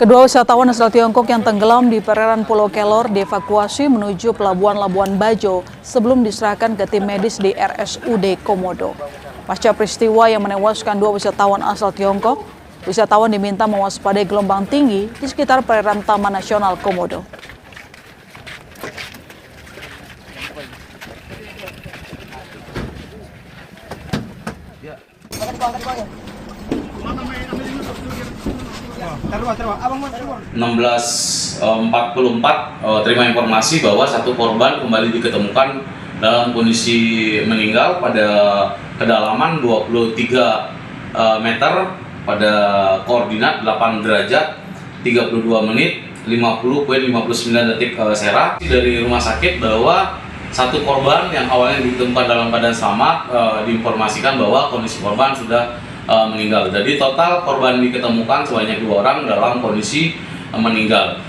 Kedua wisatawan asal Tiongkok yang tenggelam di perairan Pulau Kelor dievakuasi menuju pelabuhan Labuan Bajo sebelum diserahkan ke tim medis di RSUD Komodo. Pasca peristiwa yang menewaskan 2 wisatawan asal Tiongkok, wisatawan diminta mewaspadai gelombang tinggi di sekitar perairan Taman Nasional Komodo. terima informasi bahwa satu korban kembali diketemukan dalam kondisi meninggal pada kedalaman 23 meter pada koordinat 8 derajat 32 menit 50,59 detik Sera. Dari rumah sakit bahwa satu korban yang awalnya ditemukan dalam keadaan selamat diinformasikan bahwa kondisi korban sudah meninggal. Jadi total korban diketemukan sebanyak 2 orang dalam kondisi meninggal.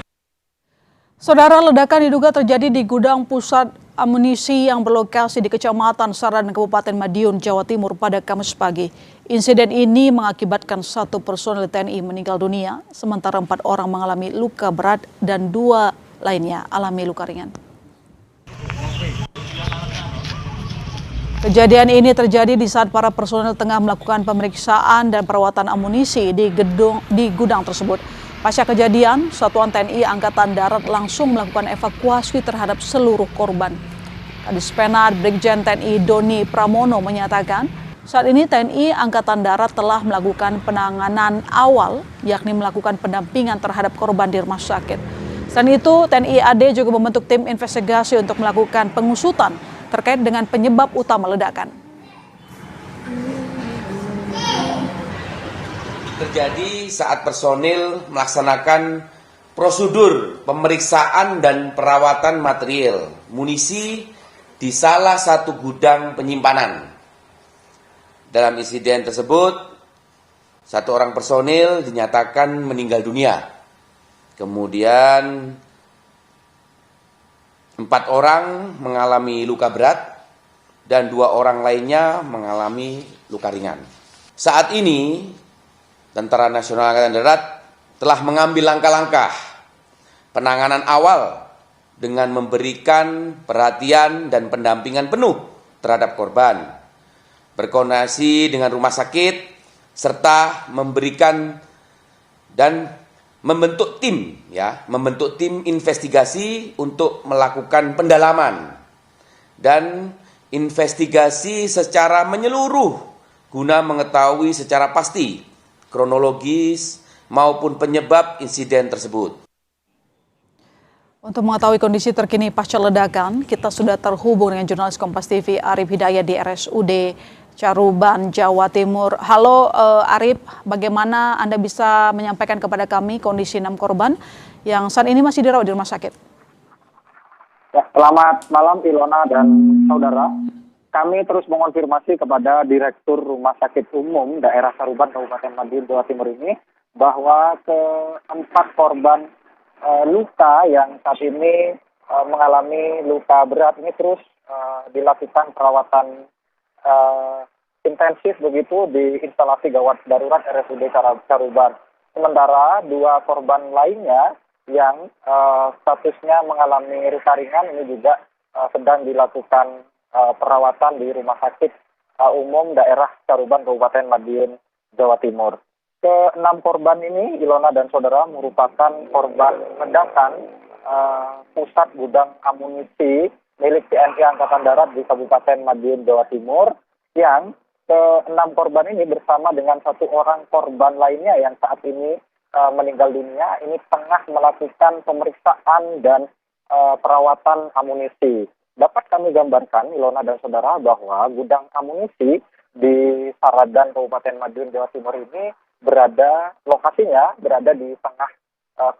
Saudara, ledakan diduga terjadi di gudang pusat amunisi yang berlokasi di Kecamatan Saran, Kabupaten Madiun, Jawa Timur pada Kamis pagi. Insiden ini mengakibatkan 1 personel TNI meninggal dunia, sementara 4 orang mengalami luka berat dan 2 lainnya alami luka ringan. Kejadian ini terjadi di saat para personel tengah melakukan pemeriksaan dan perawatan amunisi di gudang tersebut. Pasca kejadian, Satuan TNI Angkatan Darat langsung melakukan evakuasi terhadap seluruh korban. Kadis Penat Brigjen TNI Doni Pramono menyatakan, saat ini TNI Angkatan Darat telah melakukan penanganan awal, yakni melakukan pendampingan terhadap korban di rumah sakit. Selain itu, TNI AD juga membentuk tim investigasi untuk melakukan pengusutan terkait dengan penyebab utama ledakan. Terjadi saat personil melaksanakan prosedur pemeriksaan dan perawatan material munisi di salah satu gudang penyimpanan. Dalam insiden tersebut, 1 orang personil dinyatakan meninggal dunia. Kemudian 4 orang mengalami luka berat dan 2 orang lainnya mengalami luka ringan. Saat ini, Tentara Nasional Angkatan Darat telah mengambil langkah-langkah penanganan awal dengan memberikan perhatian dan pendampingan penuh terhadap korban, berkoordinasi dengan rumah sakit, serta memberikan dan membentuk tim investigasi untuk melakukan pendalaman dan investigasi secara menyeluruh guna mengetahui secara pasti kronologis maupun penyebab insiden tersebut. Untuk mengetahui kondisi terkini pasca ledakan, kita sudah terhubung dengan jurnalis Kompas TV Arif Hidayat di RSUD Caruban, Jawa Timur. Halo Arif, bagaimana Anda bisa menyampaikan kepada kami kondisi 6 korban yang saat ini masih dirawat di rumah sakit? Ya, selamat malam Ilona dan saudara. Kami terus mengonfirmasi kepada Direktur Rumah Sakit Umum Daerah Caruban, Kabupaten Madiun, Jawa Timur ini bahwa keempat korban luka yang saat ini mengalami luka berat ini terus dilakukan perawatan intensif begitu di instalasi gawat darurat RSUD Caruban. Sementara 2 korban lainnya yang statusnya mengalami luka ringan ini juga sedang dilakukan perawatan di Rumah Sakit Umum Daerah Caruban, Kabupaten Madiun, Jawa Timur. Ke-6 korban ini, Ilona dan saudara, merupakan korban ledakan pusat gudang amunisi milik TNI Angkatan Darat di Kabupaten Madiun, Jawa Timur, yang ke-6 korban ini bersama dengan 1 orang korban lainnya yang saat ini meninggal dunia, ini tengah melakukan pemeriksaan dan perawatan amunisi. Dapat kami gambarkan, Ilona dan saudara, bahwa gudang amunisi di Saradan, Kabupaten Madiun, Jawa Timur ini lokasinya berada di tengah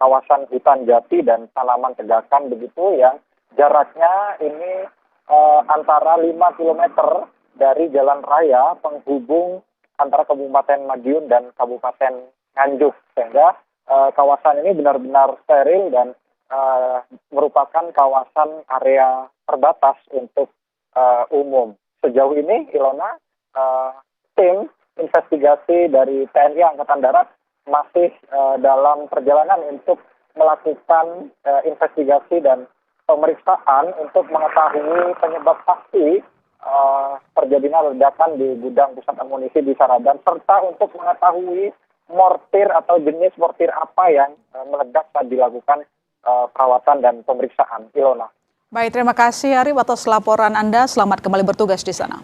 kawasan hutan jati dan tanaman tegakan begitu, yang jaraknya ini antara 5 km dari jalan raya penghubung antara Kabupaten Madiun dan Kabupaten Nganjuk, sehingga kawasan ini benar-benar steril dan merupakan kawasan area terbatas untuk umum. Sejauh ini, Ilona, tim investigasi dari TNI Angkatan Darat masih dalam perjalanan untuk melakukan investigasi dan pemeriksaan untuk mengetahui penyebab pasti terjadinya ledakan di gudang pusat amunisi di Saradan, serta untuk mengetahui mortir atau jenis mortir apa yang meledak saat dilakukan perawatan dan pemeriksaan. Ilona. Baik, terima kasih Arif atas laporan Anda. Selamat kembali bertugas di sana.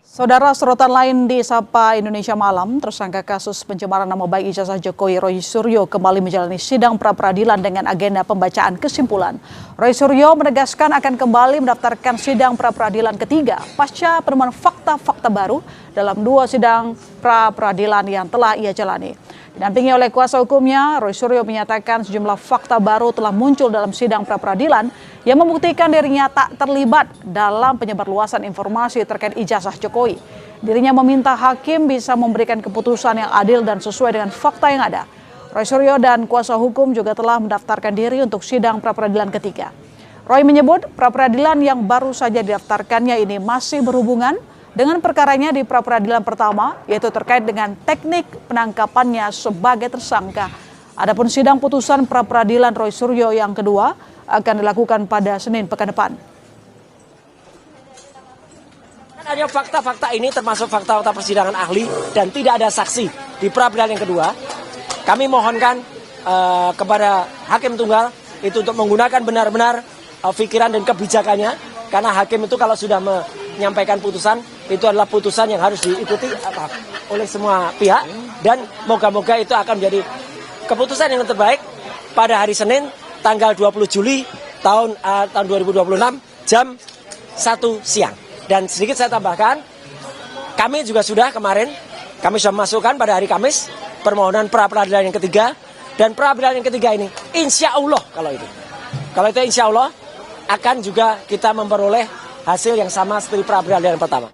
Saudara, sorotan lain di Sapa Indonesia Malam, tersangka kasus pencemaran nama baik ijazah Jokowi Roy Suryo kembali menjalani sidang pra-peradilan dengan agenda pembacaan kesimpulan. Roy Suryo menegaskan akan kembali mendaftarkan sidang pra-peradilan ketiga pasca penemuan fakta-fakta baru dalam 2 sidang pra-peradilan yang telah ia jalani. Didampingi oleh kuasa hukumnya, Roy Suryo menyatakan sejumlah fakta baru telah muncul dalam sidang pra-peradilan yang membuktikan dirinya tak terlibat dalam penyebarluasan informasi terkait ijazah Jokowi. Dirinya meminta hakim bisa memberikan keputusan yang adil dan sesuai dengan fakta yang ada. Roy Suryo dan kuasa hukum juga telah mendaftarkan diri untuk sidang pra-peradilan ketiga. Roy menyebut pra-peradilan yang baru saja didaftarkannya ini masih berhubungan dengan perkaranya di pra-peradilan pertama, yaitu terkait dengan teknik penangkapannya sebagai tersangka. Adapun sidang putusan pra-peradilan Roy Suryo yang kedua akan dilakukan pada Senin pekan depan. Adanya fakta-fakta ini termasuk fakta-fakta persidangan ahli dan tidak ada saksi di pra-peradilan yang kedua. Kami mohonkan kepada hakim tunggal itu untuk menggunakan benar-benar pikiran dan kebijakannya, karena hakim itu kalau sudah menyampaikan putusan, itu adalah putusan yang harus diikuti oleh semua pihak, dan moga-moga itu akan menjadi keputusan yang terbaik pada hari Senin tanggal 20 Juli tahun 2026 jam 1 siang. Dan sedikit saya tambahkan, kami juga sudah kemarin, kami sudah masukkan pada hari Kamis permohonan pra-peradilan yang ketiga, dan pra-peradilan yang ketiga ini insya Allah kalau itu insya Allah akan juga kita memperoleh hasil yang sama seperti pra-peradilan yang pertama.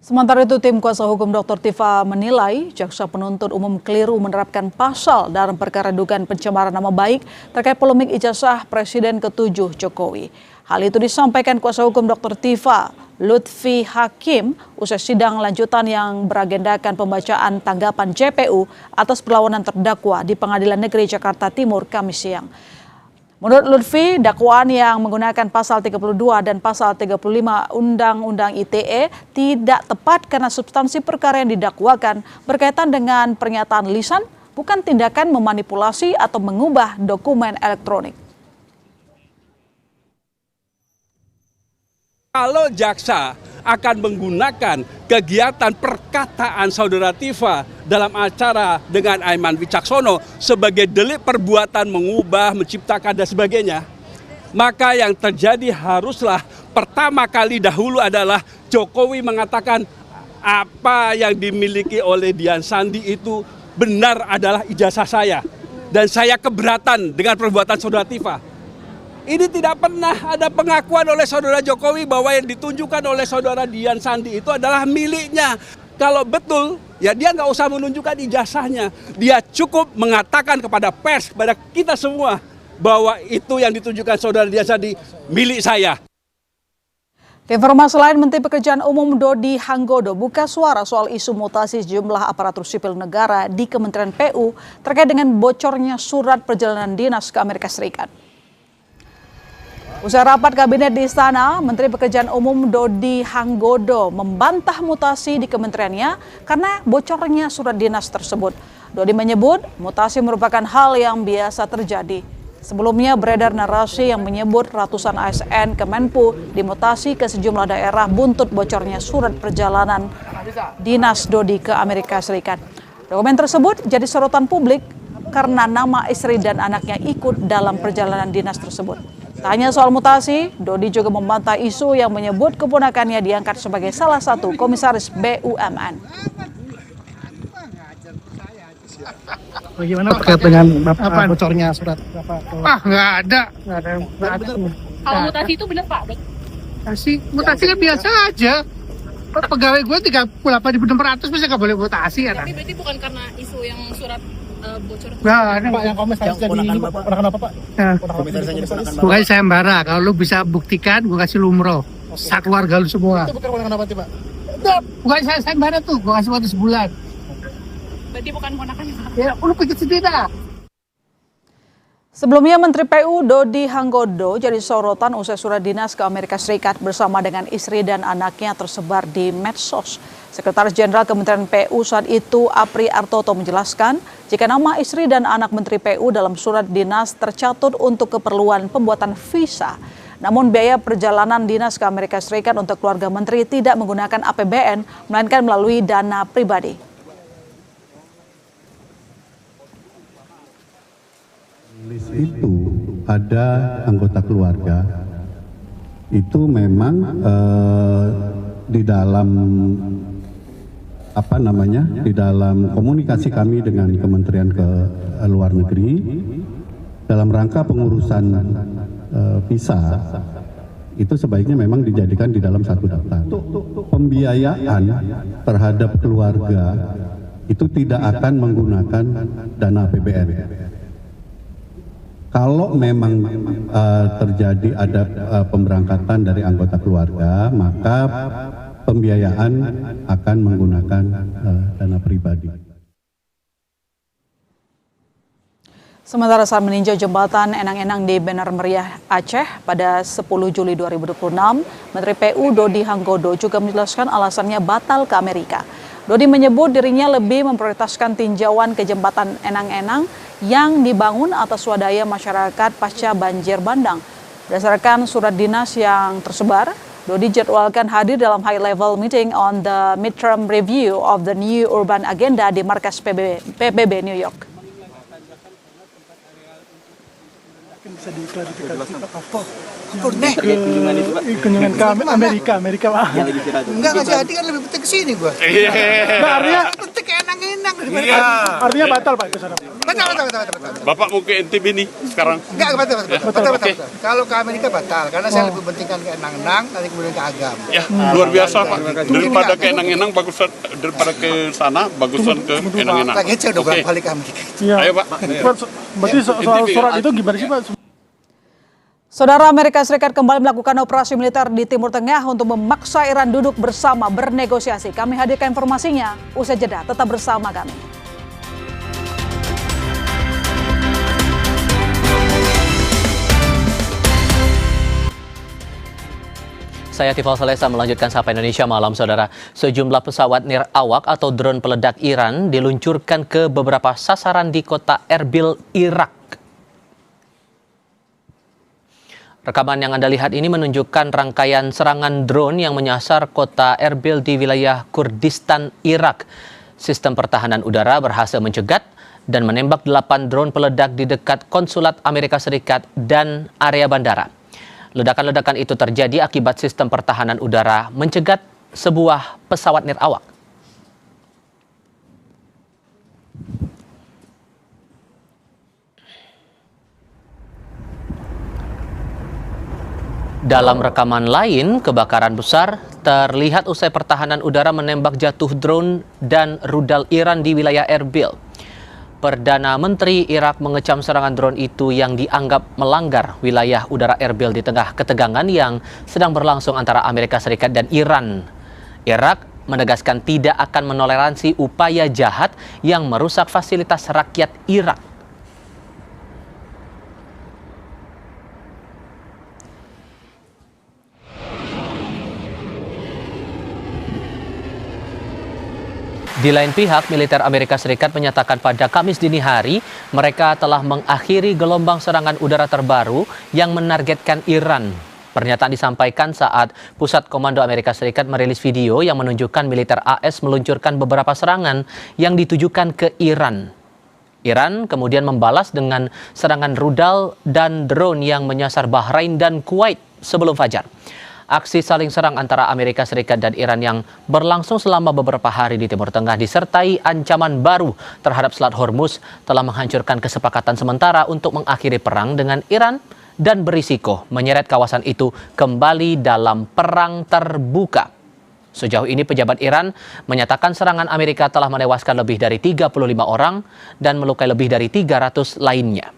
Sementara itu, tim kuasa hukum Dr. Tifa menilai jaksa penuntut umum keliru menerapkan pasal dalam perkara dugaan pencemaran nama baik terkait polemik ijazah Presiden ke-7 Jokowi. Hal itu disampaikan kuasa hukum Dr. Tifa, Lutfi Hakim, usai sidang lanjutan yang beragendakan pembacaan tanggapan JPU atas perlawanan terdakwa di Pengadilan Negeri Jakarta Timur Kamis siang. Menurut Lutfi, dakwaan yang menggunakan pasal 32 dan pasal 35 Undang-Undang ITE tidak tepat karena substansi perkara yang didakwakan berkaitan dengan pernyataan lisan, bukan tindakan memanipulasi atau mengubah dokumen elektronik. Kalau jaksa akan menggunakan kegiatan perkataan saudara Tifa dalam acara dengan Aiman Wicaksono sebagai delik perbuatan mengubah, menciptakan dan sebagainya, maka yang terjadi haruslah pertama kali dahulu adalah Jokowi mengatakan apa yang dimiliki oleh Dian Sandi itu benar adalah ijazah saya dan saya keberatan dengan perbuatan saudara Tifa. Ini tidak pernah ada pengakuan oleh saudara Jokowi bahwa yang ditunjukkan oleh saudara Dian Sandi itu adalah miliknya. Kalau betul, ya dia nggak usah menunjukkan ijazahnya. Dia cukup mengatakan kepada pers, kepada kita semua, bahwa itu yang ditunjukkan saudara Dian Sandi milik saya. Informasi lain, Menteri Pekerjaan Umum Dodi Hanggodo buka suara soal isu mutasi sejumlah aparatur sipil negara di Kementerian PU terkait dengan bocornya surat perjalanan dinas ke Amerika Serikat. Usai rapat kabinet di Istana, Menteri Pekerjaan Umum Dodi Hanggodo membantah mutasi di kementeriannya karena bocornya surat dinas tersebut. Dodi menyebut mutasi merupakan hal yang biasa terjadi. Sebelumnya beredar narasi yang menyebut ratusan ASN Kemenpu dimutasi ke sejumlah daerah buntut bocornya surat perjalanan dinas Dodi ke Amerika Serikat. Dokumen tersebut jadi sorotan publik karena nama istri dan anaknya ikut dalam perjalanan dinas tersebut. Tak hanya soal mutasi, Dodi juga membantah isu yang menyebut keponakannya diangkat sebagai salah satu komisaris BUMN. Bagaimana terkait dengan bocornya surat Bapak? Nggak ada. Kalau mutasi itu benar Pak? Mutasi kan biasa aja. Pegawai gue 38.600 bisa nggak boleh mutasi ya? Tapi berarti bukan karena isu yang surat bocor. Nah, Pak yang komisaris jadi ponakan apa Pak? Bukan sayembara. Kalau lu bisa buktikan, gue kasih lu umroh. Keluarga lu semua. Itu bukan ponakan apa Pak? Bukan sayembara tuh, gue kasih waktu sebulan. Berarti bukan ponakannya Pak? Ya, lu pikir sendiri dah. Sebelumnya Menteri PU Dodi Hanggodo jadi sorotan usai surat dinas ke Amerika Serikat bersama dengan istri dan anaknya tersebar di medsos. Sekretaris Jenderal Kementerian PU saat itu Apri Artoto menjelaskan jika nama istri dan anak Menteri PU dalam surat dinas tercatur untuk keperluan pembuatan visa. Namun biaya perjalanan dinas ke Amerika Serikat untuk keluarga menteri tidak menggunakan APBN melainkan melalui dana pribadi. List itu ada anggota keluarga itu memang di dalam di dalam komunikasi kami dengan Kementerian Luar Negeri dalam rangka pengurusan visa itu sebaiknya memang dijadikan di dalam satu daftar. Pembiayaan terhadap keluarga itu tidak akan menggunakan dana APBN. Kalau memang terjadi ada pemberangkatan dari anggota keluarga, maka pembiayaan akan menggunakan dana pribadi. Sementara saat meninjau jembatan Enang-Enang di Benar Meriah, Aceh pada 10 Juli 2026, Menteri PU Dodi Hanggodo juga menjelaskan alasannya batal ke Amerika. Dodi menyebut dirinya lebih memprioritaskan tinjauan ke jembatan Enang-Enang yang dibangun atas swadaya masyarakat pasca banjir bandang. Berdasarkan surat dinas yang tersebar, Dodi jadwalkan hadir dalam high-level meeting on the midterm review of the new urban agenda di markas PBB New York. Bisa diklarifikasi apa? Kunjungan ke Amerika Pak. Enggak jadi kan lebih penting kesini gua. Nah, artinya penting ke Enang-Enang artinya batal Pak ke sana. Batal. Bapak mau ke NTB nih sekarang? Enggak batal. Kalau ke Amerika batal karena saya lebih pentingkan ke Enang-Enang nanti kemudian ke Agam. Ya, luar biasa Pak. Daripada ke Enang-Enang bagusan daripada ke sana bagusan ke Enang-Enang. Lagi saya udah balik ke Amerika. Ayo Pak. Berarti soal surat itu gimana sih Pak? Saudara, Amerika Serikat kembali melakukan operasi militer di Timur Tengah untuk memaksa Iran duduk bersama bernegosiasi. Kami hadirkan informasinya usai jeda. Tetap bersama kami. Saya Tifal Salesa melanjutkan Sapa Indonesia Malam, Saudara. Sejumlah pesawat nirawak atau drone peledak Iran diluncurkan ke beberapa sasaran di kota Erbil, Irak. Rekaman yang Anda lihat ini menunjukkan rangkaian serangan drone yang menyasar kota Erbil di wilayah Kurdistan, Irak. Sistem pertahanan udara berhasil mencegat dan menembak 8 drone peledak di dekat konsulat Amerika Serikat dan area bandara. Ledakan-ledakan itu terjadi akibat sistem pertahanan udara mencegat sebuah pesawat nirawak. Dalam rekaman lain, kebakaran besar terlihat usai pertahanan udara menembak jatuh drone dan rudal Iran di wilayah Erbil. Perdana Menteri Irak mengecam serangan drone itu yang dianggap melanggar wilayah udara Erbil di tengah ketegangan yang sedang berlangsung antara Amerika Serikat dan Iran. Irak menegaskan tidak akan menoleransi upaya jahat yang merusak fasilitas rakyat Irak. Di lain pihak, militer Amerika Serikat menyatakan pada Kamis dini hari mereka telah mengakhiri gelombang serangan udara terbaru yang menargetkan Iran. Pernyataan disampaikan saat Pusat Komando Amerika Serikat merilis video yang menunjukkan militer AS meluncurkan beberapa serangan yang ditujukan ke Iran. Iran kemudian membalas dengan serangan rudal dan drone yang menyasar Bahrain dan Kuwait sebelum fajar. Aksi saling serang antara Amerika Serikat dan Iran yang berlangsung selama beberapa hari di Timur Tengah disertai ancaman baru terhadap Selat Hormuz telah menghancurkan kesepakatan sementara untuk mengakhiri perang dengan Iran dan berisiko menyeret kawasan itu kembali dalam perang terbuka. Sejauh ini pejabat Iran menyatakan serangan Amerika telah menewaskan lebih dari 35 orang dan melukai lebih dari 300 lainnya.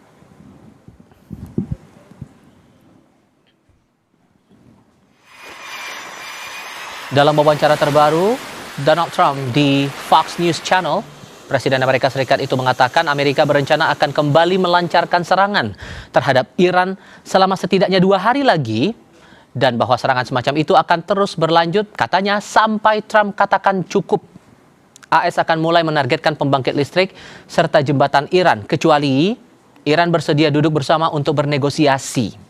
Dalam wawancara terbaru Donald Trump di Fox News Channel, Presiden Amerika Serikat itu mengatakan Amerika berencana akan kembali melancarkan serangan terhadap Iran selama setidaknya 2 hari lagi dan bahwa serangan semacam itu akan terus berlanjut, katanya, sampai Trump katakan cukup. AS akan mulai menargetkan pembangkit listrik serta jembatan Iran, kecuali Iran bersedia duduk bersama untuk bernegosiasi.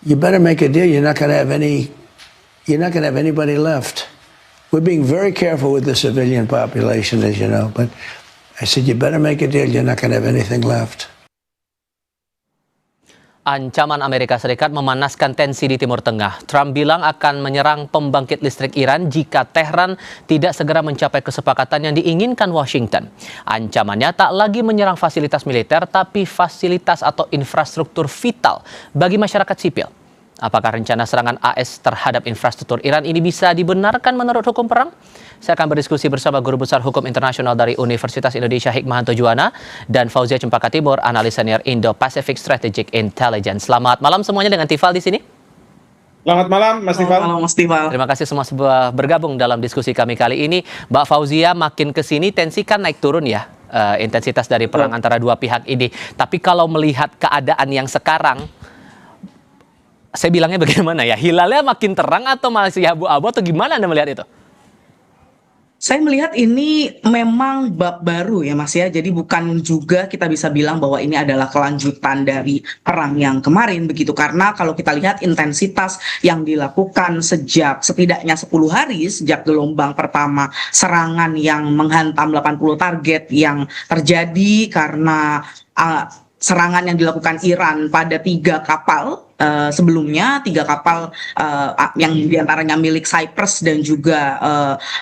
You better make a deal. You're not going to have anybody left. We're being very careful with the civilian population, as you know. But I said, you better make a deal. You're not going to have anything left. Ancaman Amerika Serikat memanaskan tensi di Timur Tengah. Trump bilang akan menyerang pembangkit listrik Iran jika Tehran tidak segera mencapai kesepakatan yang diinginkan Washington. Ancamannya tak lagi menyerang fasilitas militer, tapi fasilitas atau infrastruktur vital bagi masyarakat sipil. Apakah rencana serangan AS terhadap infrastruktur Iran ini bisa dibenarkan menurut hukum perang? Saya akan berdiskusi bersama Guru Besar Hukum Internasional dari Universitas Indonesia Hikmahanto Juwana dan Fauzia Cempaka Timur, analis senior Indo-Pacific Strategic Intelligence. Selamat malam semuanya dengan Tifal di sini. Selamat malam, Mas Tifal. Selamat malam, Mas Tifal. Terima kasih semua bergabung dalam diskusi kami kali ini. Mbak Fauzia, makin ke sini tensi kan naik turun ya, intensitas dari perang antara dua pihak ini. Tapi kalau melihat keadaan yang sekarang, saya bilangnya bagaimana ya? Hilalnya makin terang atau masih abu-abu atau gimana Anda melihat itu? Saya melihat ini memang bab baru ya Mas ya. Jadi bukan juga kita bisa bilang bahwa ini adalah kelanjutan dari perang yang kemarin begitu. Karena kalau kita lihat intensitas yang dilakukan sejak setidaknya 10 hari sejak gelombang pertama serangan yang menghantam 80 target yang terjadi karena serangan yang dilakukan Iran pada 3 kapal sebelumnya 3 kapal yang diantaranya milik Cyprus dan juga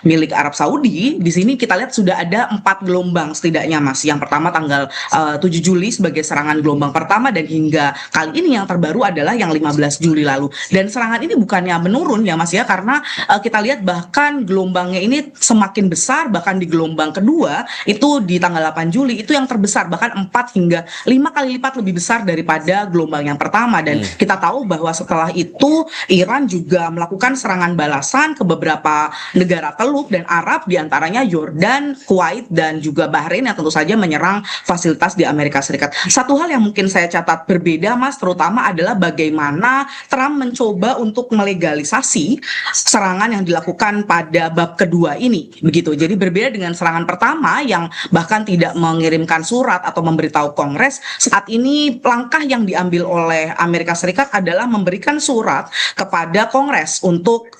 milik Arab Saudi. Di sini kita lihat sudah ada 4 gelombang setidaknya, Mas. Yang pertama tanggal 7 Juli sebagai serangan gelombang pertama, dan hingga kali ini yang terbaru adalah yang 15 Juli lalu. Dan serangan ini bukannya menurun ya, Mas ya, karena kita lihat bahkan gelombangnya ini semakin besar, bahkan di gelombang kedua itu di tanggal 8 Juli itu yang terbesar, bahkan 4 hingga 5 kali lipat lebih besar daripada gelombang yang pertama. Dan kita tahu bahwa setelah itu Iran juga melakukan serangan balasan ke beberapa negara Teluk dan Arab, diantaranya Yordan, Kuwait, dan juga Bahrain yang tentu saja menyerang fasilitas di Amerika Serikat. Satu hal yang mungkin saya catat berbeda, Mas, terutama adalah bagaimana Trump mencoba untuk melegalisasi serangan yang dilakukan pada bab kedua ini, begitu. Jadi berbeda dengan serangan pertama yang bahkan tidak mengirimkan surat atau memberitahu Kongres. Saat ini langkah yang diambil oleh Amerika Serikat adalah memberikan surat kepada Kongres untuk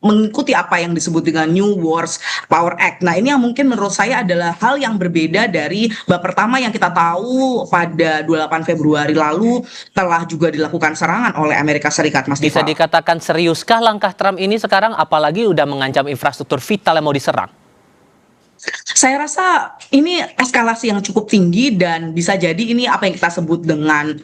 mengikuti apa yang disebut dengan New Wars Power Act. Nah, ini yang mungkin menurut saya adalah hal yang berbeda dari bab pertama yang kita tahu pada 28 Februari lalu telah juga dilakukan serangan oleh Amerika Serikat, Mas Bisa Dival. dikatakan seriuskah langkah Trump ini sekarang, apalagi udah mengancam infrastruktur vital yang mau diserang? Saya rasa ini eskalasi yang cukup tinggi dan bisa jadi ini apa yang kita sebut dengan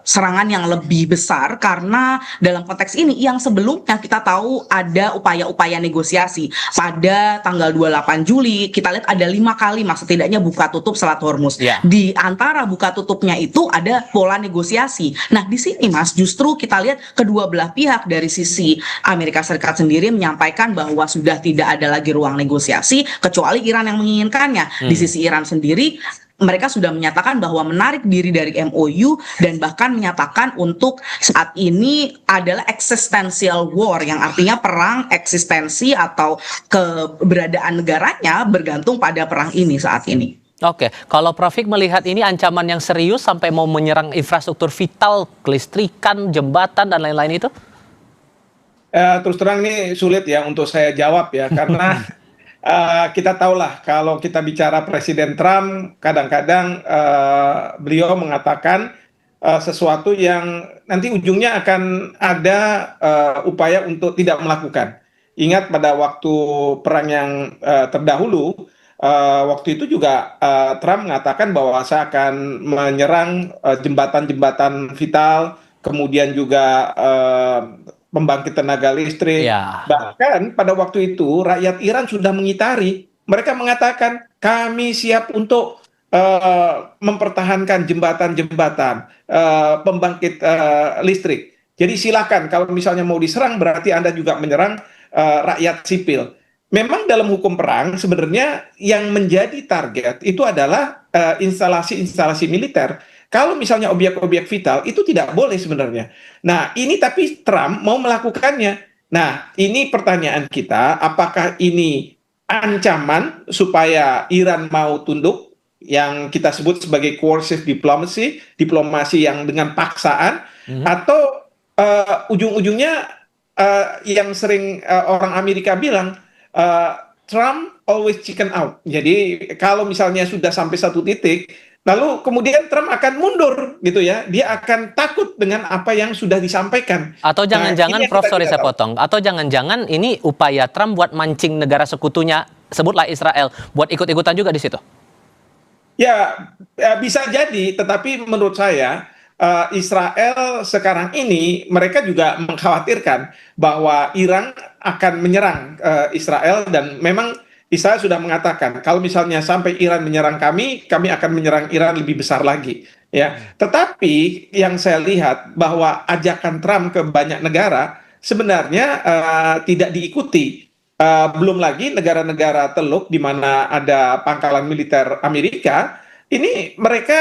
serangan yang lebih besar, karena dalam konteks ini yang sebelumnya kita tahu ada upaya-upaya negosiasi. Pada tanggal 28 Juli kita lihat ada 5 kali Mas setidaknya buka tutup Selat Hormuz. Di antara buka tutupnya itu ada pola negosiasi. Nah, di sini Mas justru kita lihat kedua belah pihak, dari sisi Amerika Serikat sendiri menyampaikan bahwa sudah tidak ada lagi ruang negosiasi kecuali Iran yang menginginkannya. Di sisi Iran sendiri mereka sudah menyatakan bahwa menarik diri dari MOU dan bahkan menyatakan untuk saat ini adalah existential war, yang artinya perang eksistensi atau keberadaan negaranya bergantung pada perang ini saat ini. Oke, kalau Prof. melihat ini ancaman yang serius sampai mau menyerang infrastruktur vital, kelistrikan, jembatan, dan lain-lain itu? Terus terang ini sulit ya untuk saya jawab ya, karena kita tahulah kalau kita bicara Presiden Trump, kadang-kadang beliau mengatakan sesuatu yang nanti ujungnya akan ada upaya untuk tidak melakukan. Ingat pada waktu perang yang terdahulu, waktu itu juga Trump mengatakan bahwa saya akan menyerang jembatan-jembatan vital, kemudian juga pembangkit tenaga listrik. Bahkan pada waktu itu rakyat Iran sudah mengitari. Mereka mengatakan kami siap untuk mempertahankan jembatan-jembatan, pembangkit listrik. Jadi silakan, kalau misalnya mau diserang berarti Anda juga menyerang rakyat sipil. Memang dalam hukum perang sebenarnya yang menjadi target itu adalah instalasi-instalasi militer. Kalau misalnya objek-objek vital itu tidak boleh sebenarnya. Nah, ini tapi Trump mau melakukannya. Nah, ini pertanyaan kita, apakah ini ancaman supaya Iran mau tunduk, yang kita sebut sebagai coercive diplomacy, diplomasi yang dengan paksaan, atau ujung-ujungnya yang sering orang Amerika bilang, Trump always chicken out. Jadi kalau misalnya sudah sampai satu titik, lalu kemudian Trump akan mundur gitu ya. Dia akan takut dengan apa yang sudah disampaikan. Atau jangan-jangan, Prof, sorry saya potong. Atau jangan-jangan ini upaya Trump buat mancing negara sekutunya, sebutlah Israel, buat ikut-ikutan juga di situ? Ya, bisa jadi. Tetapi menurut saya, Israel sekarang ini mereka juga mengkhawatirkan bahwa Iran akan menyerang Israel, dan memang Israel sudah mengatakan kalau misalnya sampai Iran menyerang kami akan menyerang Iran lebih besar lagi. Ya, tetapi yang saya lihat bahwa ajakan Trump ke banyak negara sebenarnya tidak diikuti. Belum lagi negara-negara Teluk di mana ada pangkalan militer Amerika, ini mereka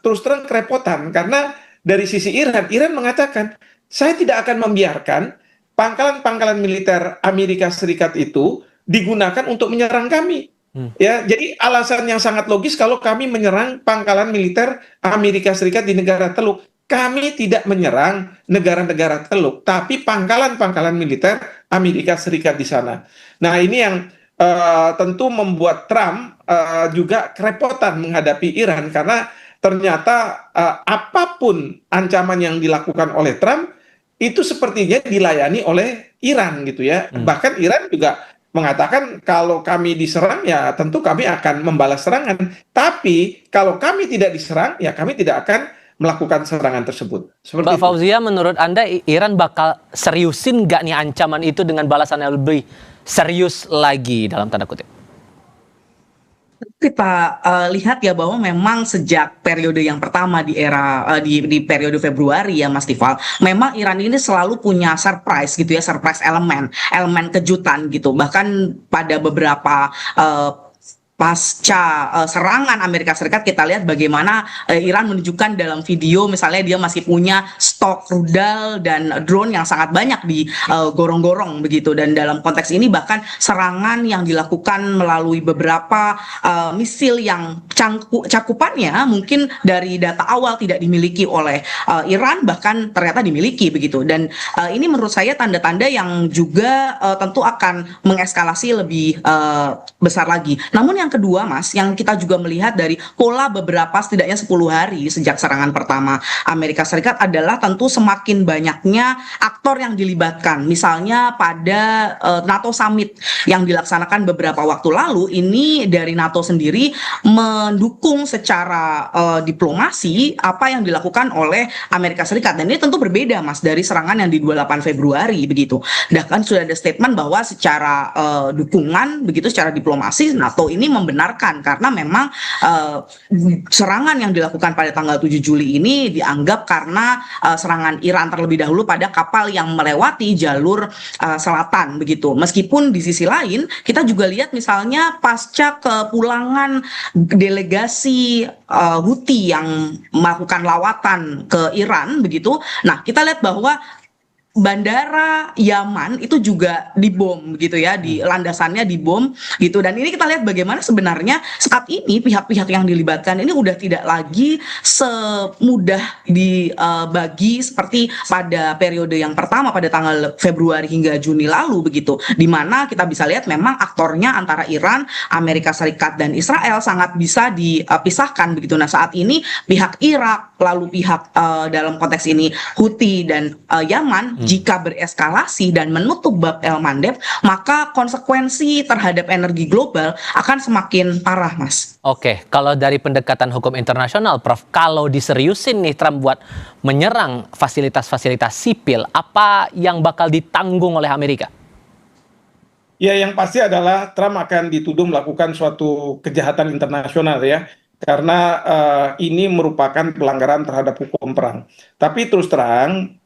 terus terang kerepotan karena dari sisi Iran mengatakan saya tidak akan membiarkan pangkalan-pangkalan militer Amerika Serikat itu digunakan untuk menyerang kami. Ya, jadi alasan yang sangat logis kalau kami menyerang pangkalan militer Amerika Serikat di negara Teluk. Kami tidak menyerang negara-negara Teluk, tapi pangkalan-pangkalan militer Amerika Serikat di sana. Nah, ini yang tentu membuat Trump juga kerepotan menghadapi Iran, karena ternyata apapun ancaman yang dilakukan oleh Trump itu sepertinya dilayani oleh Iran gitu ya. Bahkan Iran juga mengatakan kalau kami diserang ya tentu kami akan membalas serangan. Tapi kalau kami tidak diserang ya kami tidak akan melakukan serangan tersebut. Mbak Fauzia, menurut Anda Iran bakal seriusin nggak nih ancaman itu dengan balasan yang lebih serius lagi dalam tanda kutip? Kita lihat ya bahwa memang sejak periode yang pertama di era di periode Februari ya Mas Tifal, memang Iran ini selalu punya surprise gitu ya, surprise elemen kejutan gitu. Bahkan pada beberapa pasca serangan Amerika Serikat kita lihat bagaimana Iran menunjukkan dalam video misalnya dia masih punya stok rudal dan drone yang sangat banyak di gorong-gorong begitu, dan dalam konteks ini bahkan serangan yang dilakukan melalui beberapa misil yang cakupannya mungkin dari data awal tidak dimiliki oleh Iran bahkan ternyata dimiliki begitu, dan ini menurut saya tanda-tanda yang juga tentu akan mengeskalasi lebih besar lagi. Namun yang kedua Mas, yang kita juga melihat dari pola beberapa setidaknya 10 hari sejak serangan pertama Amerika Serikat adalah tentu semakin banyaknya aktor yang dilibatkan. Misalnya pada NATO Summit yang dilaksanakan beberapa waktu lalu, ini dari NATO sendiri mendukung secara diplomasi apa yang dilakukan oleh Amerika Serikat, dan ini tentu berbeda Mas dari serangan yang di 28 Februari begitu. Bahkan sudah ada statement bahwa secara dukungan begitu, secara diplomasi NATO ini membenarkan karena memang serangan yang dilakukan pada tanggal 7 Juli ini dianggap karena serangan Iran terlebih dahulu pada kapal yang melewati jalur selatan begitu. Meskipun di sisi lain kita juga lihat misalnya pasca kepulangan delegasi Houthi yang melakukan lawatan ke Iran begitu. Nah, kita lihat bahwa bandara Yaman itu juga dibom gitu ya, di landasannya dibom gitu, dan ini kita lihat bagaimana sebenarnya saat ini pihak-pihak yang dilibatkan ini udah tidak lagi semudah dibagi seperti pada periode yang pertama pada tanggal Februari hingga Juni lalu begitu, di mana kita bisa lihat memang aktornya antara Iran, Amerika Serikat dan Israel sangat bisa dipisahkan begitu. Nah, saat ini pihak Irak lalu pihak dalam konteks ini Houthi dan Yaman jika bereskalasi dan menutup bab El Mandeb, maka konsekuensi terhadap energi global akan semakin parah, Mas. Oke, kalau dari pendekatan hukum internasional, Prof, kalau diseriusin nih Trump buat menyerang fasilitas-fasilitas sipil, apa yang bakal ditanggung oleh Amerika? Ya, yang pasti adalah Trump akan dituduh melakukan suatu kejahatan internasional ya. Karena ini merupakan pelanggaran terhadap hukum perang. Tapi terus terang,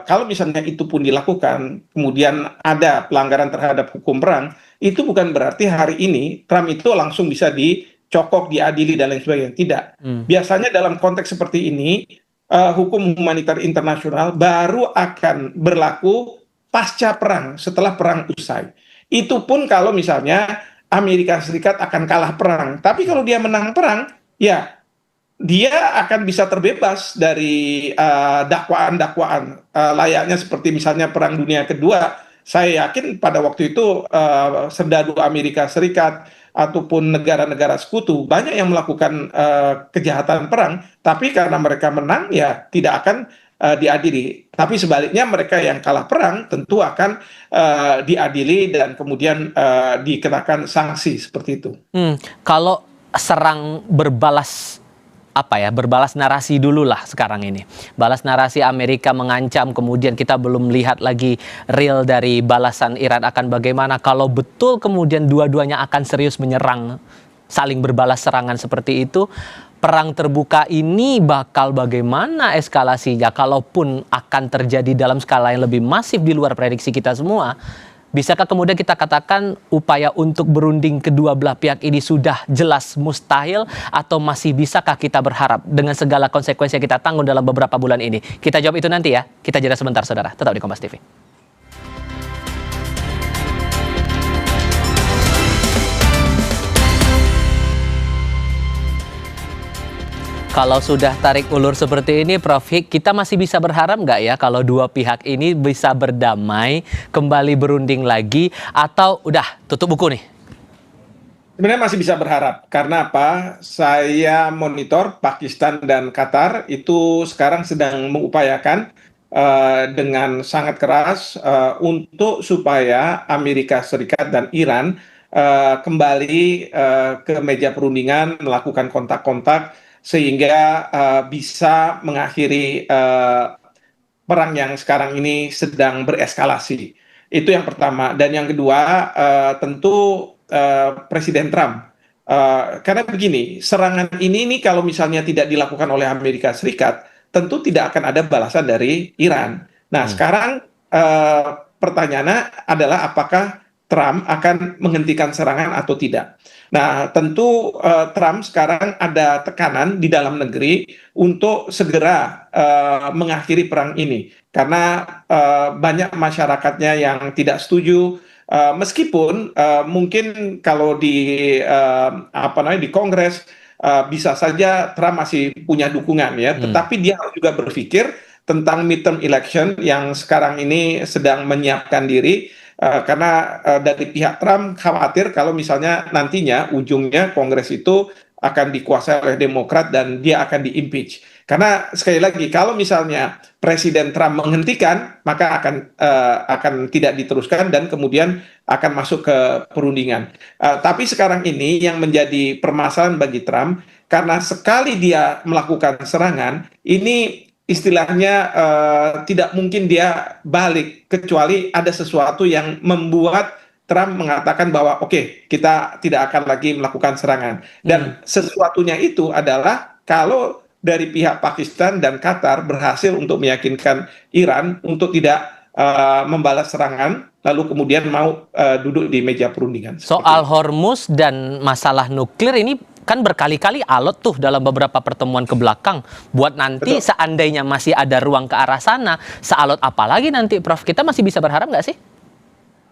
kalau misalnya itu pun dilakukan, kemudian ada pelanggaran terhadap hukum perang, itu bukan berarti hari ini Trump itu langsung bisa dicokok, diadili, dan lain sebagainya. Tidak. Biasanya dalam konteks seperti ini, hukum humaniter internasional baru akan berlaku pasca perang, setelah perang usai. Itu pun kalau misalnya Amerika Serikat akan kalah perang. Tapi kalau dia menang perang, ya dia akan bisa terbebas dari dakwaan-dakwaan layaknya seperti misalnya Perang Dunia Kedua. Saya yakin pada waktu itu serdadu Amerika Serikat ataupun negara-negara sekutu banyak yang melakukan kejahatan perang, tapi karena mereka menang ya tidak akan diadili. Tapi sebaliknya mereka yang kalah perang tentu akan diadili dan kemudian dikenakan sanksi seperti itu. Kalau serang berbalas berbalas narasi dulu lah sekarang ini. Balas narasi Amerika mengancam, kemudian kita belum lihat lagi real dari balasan Iran akan bagaimana. Kalau betul kemudian dua-duanya akan serius menyerang, saling berbalas serangan seperti itu, perang terbuka ini bakal bagaimana eskalasinya? Kalaupun akan terjadi dalam skala yang lebih masif di luar prediksi kita semua, bisakah kemudian kita katakan upaya untuk berunding kedua belah pihak ini sudah jelas mustahil, atau masih bisakah kita berharap dengan segala konsekuensi yang kita tanggung dalam beberapa bulan ini? Kita jawab itu nanti ya. Kita jeda sebentar, saudara. Tetap di Kompas TV. Kalau sudah tarik ulur seperti ini, Prof Hik, kita masih bisa berharap nggak ya kalau dua pihak ini bisa berdamai, kembali berunding lagi, atau udah tutup buku nih? Sebenarnya masih bisa berharap, karena apa? Saya monitor Pakistan dan Qatar itu sekarang sedang mengupayakan dengan sangat keras untuk supaya Amerika Serikat dan Iran kembali ke meja perundingan, melakukan kontak-kontak sehingga bisa mengakhiri perang yang sekarang ini sedang bereskalasi. Itu yang pertama. Dan yang kedua, tentu Presiden Trump. Karena begini, serangan ini kalau misalnya tidak dilakukan oleh Amerika Serikat, tentu tidak akan ada balasan dari Iran. Nah, sekarang pertanyaannya adalah apakah Trump akan menghentikan serangan atau tidak. Nah, tentu Trump sekarang ada tekanan di dalam negeri untuk segera mengakhiri perang ini. Karena banyak masyarakatnya yang tidak setuju. Meskipun mungkin kalau di di Kongres bisa saja Trump masih punya dukungan ya, tetapi dia harus juga berpikir tentang midterm election yang sekarang ini sedang menyiapkan diri, karena dari pihak Trump khawatir kalau misalnya nantinya ujungnya Kongres itu akan dikuasai oleh Demokrat dan dia akan di-impeach. Karena sekali lagi, kalau misalnya Presiden Trump menghentikan, maka akan tidak diteruskan dan kemudian akan masuk ke perundingan. Tapi sekarang ini yang menjadi permasalahan bagi Trump, karena sekali dia melakukan serangan, ini istilahnya tidak mungkin dia balik, kecuali ada sesuatu yang membuat Trump mengatakan bahwa oke, kita tidak akan lagi melakukan serangan. Dan sesuatunya itu adalah kalau dari pihak Pakistan dan Qatar berhasil untuk meyakinkan Iran untuk tidak membalas serangan, lalu kemudian mau duduk di meja perundingan. Soal Hormuz dan masalah nuklir ini kan berkali-kali alot tuh dalam beberapa pertemuan ke belakang. Buat nanti seandainya masih ada ruang ke arah sana, sealot apa lagi nanti, Prof? Kita masih bisa berharap nggak sih?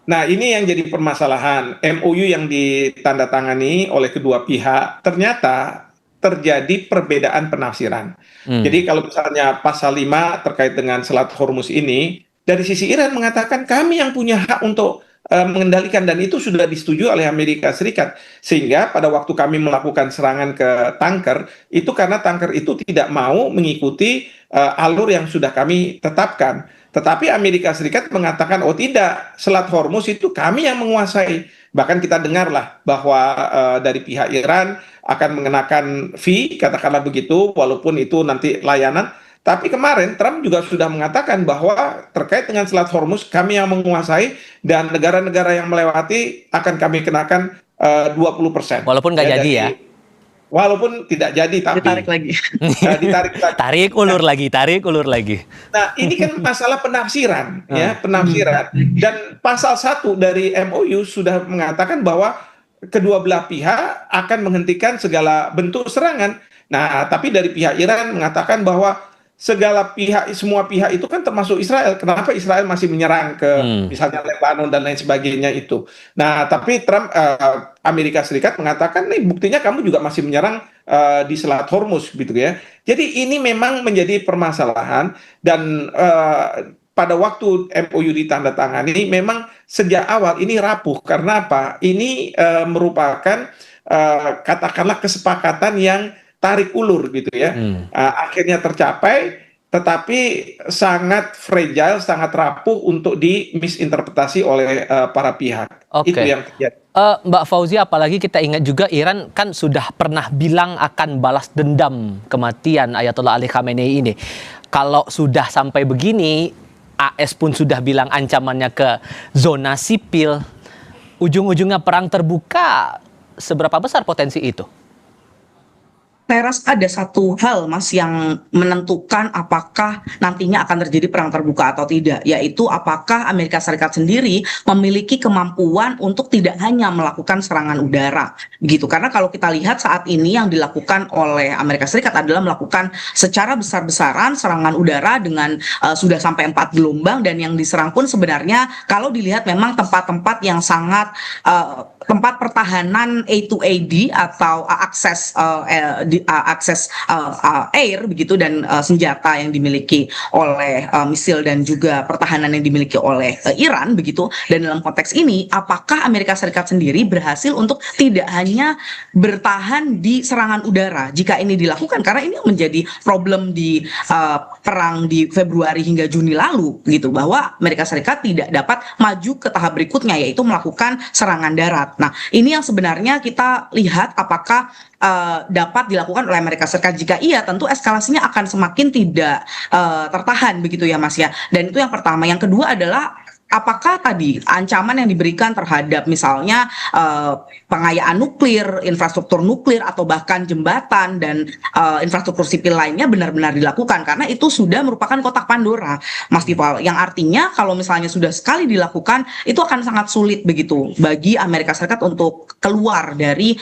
Nah, ini yang jadi permasalahan. MOU yang ditandatangani oleh kedua pihak ternyata terjadi perbedaan penafsiran. Jadi kalau misalnya pasal 5 terkait dengan Selat Hormuz ini, dari sisi Iran mengatakan kami yang punya hak untuk mengendalikan, dan itu sudah disetujui oleh Amerika Serikat. Sehingga pada waktu kami melakukan serangan ke tanker, itu karena tanker itu tidak mau mengikuti alur yang sudah kami tetapkan. Tetapi Amerika Serikat mengatakan, oh tidak, Selat Hormuz itu kami yang menguasai. Bahkan kita dengarlah bahwa dari pihak Iran akan mengenakan fee, katakanlah begitu, walaupun itu nanti layanan. Tapi kemarin Trump juga sudah mengatakan bahwa terkait dengan Selat Hormuz kami yang menguasai, dan negara-negara yang melewati akan kami kenakan 20%. Walaupun nggak jadi ya? Walaupun tidak jadi, tapi ditarik lagi. Ditarik lagi. Tarik ulur lagi. Nah, ini kan masalah penafsiran, ya, penafsiran. Dan pasal 1 dari MOU sudah mengatakan bahwa kedua belah pihak akan menghentikan segala bentuk serangan. Nah, tapi dari pihak Iran mengatakan bahwa semua pihak itu kan termasuk Israel. Kenapa Israel masih menyerang ke misalnya Lebanon dan lain sebagainya itu. Nah, tapi Amerika Serikat mengatakan nih buktinya kamu juga masih menyerang di Selat Hormuz gitu ya. Jadi ini memang menjadi permasalahan, dan pada waktu MOU ditandatangani memang sejak awal ini rapuh. Karena apa? Ini merupakan katakanlah kesepakatan yang tarik ulur gitu ya. Akhirnya tercapai, tetapi sangat fragile, sangat rapuh untuk dimisinterpretasi oleh para pihak. Itu yang terjadi. Mbak Fauzi, apalagi kita ingat juga Iran kan sudah pernah bilang akan balas dendam kematian Ayatollah Ali Khamenei ini. Kalau sudah sampai begini, AS pun sudah bilang ancamannya ke zona sipil, ujung-ujungnya perang terbuka, seberapa besar potensi itu? Saya rasa ada satu hal, Mas, yang menentukan apakah nantinya akan terjadi perang terbuka atau tidak, yaitu apakah Amerika Serikat sendiri memiliki kemampuan untuk tidak hanya melakukan serangan udara, begitu. Karena kalau kita lihat saat ini yang dilakukan oleh Amerika Serikat adalah melakukan secara besar-besaran serangan udara dengan sudah sampai 4 gelombang, dan yang diserang pun sebenarnya kalau dilihat memang tempat-tempat yang sangat tempat pertahanan A2AD atau akses air begitu, dan senjata yang dimiliki oleh misil dan juga pertahanan yang dimiliki oleh Iran begitu. Dan dalam konteks ini, apakah Amerika Serikat sendiri berhasil untuk tidak hanya bertahan di serangan udara jika ini dilakukan, karena ini menjadi problem di perang di Februari hingga Juni lalu gitu, bahwa Amerika Serikat tidak dapat maju ke tahap berikutnya, yaitu melakukan serangan darat. Nah, ini yang sebenarnya kita lihat apakah dapat dilakukan oleh Amerika Serikat. Jika iya, tentu eskalasinya akan semakin tidak tertahan begitu ya Mas ya. Dan itu yang pertama. Yang kedua adalah apakah tadi ancaman yang diberikan terhadap misalnya pengayaan nuklir, infrastruktur nuklir, atau bahkan jembatan dan infrastruktur sipil lainnya benar-benar dilakukan, karena itu sudah merupakan kotak Pandora, Mas Tifal, yang artinya kalau misalnya sudah sekali dilakukan itu akan sangat sulit begitu bagi Amerika Serikat untuk keluar dari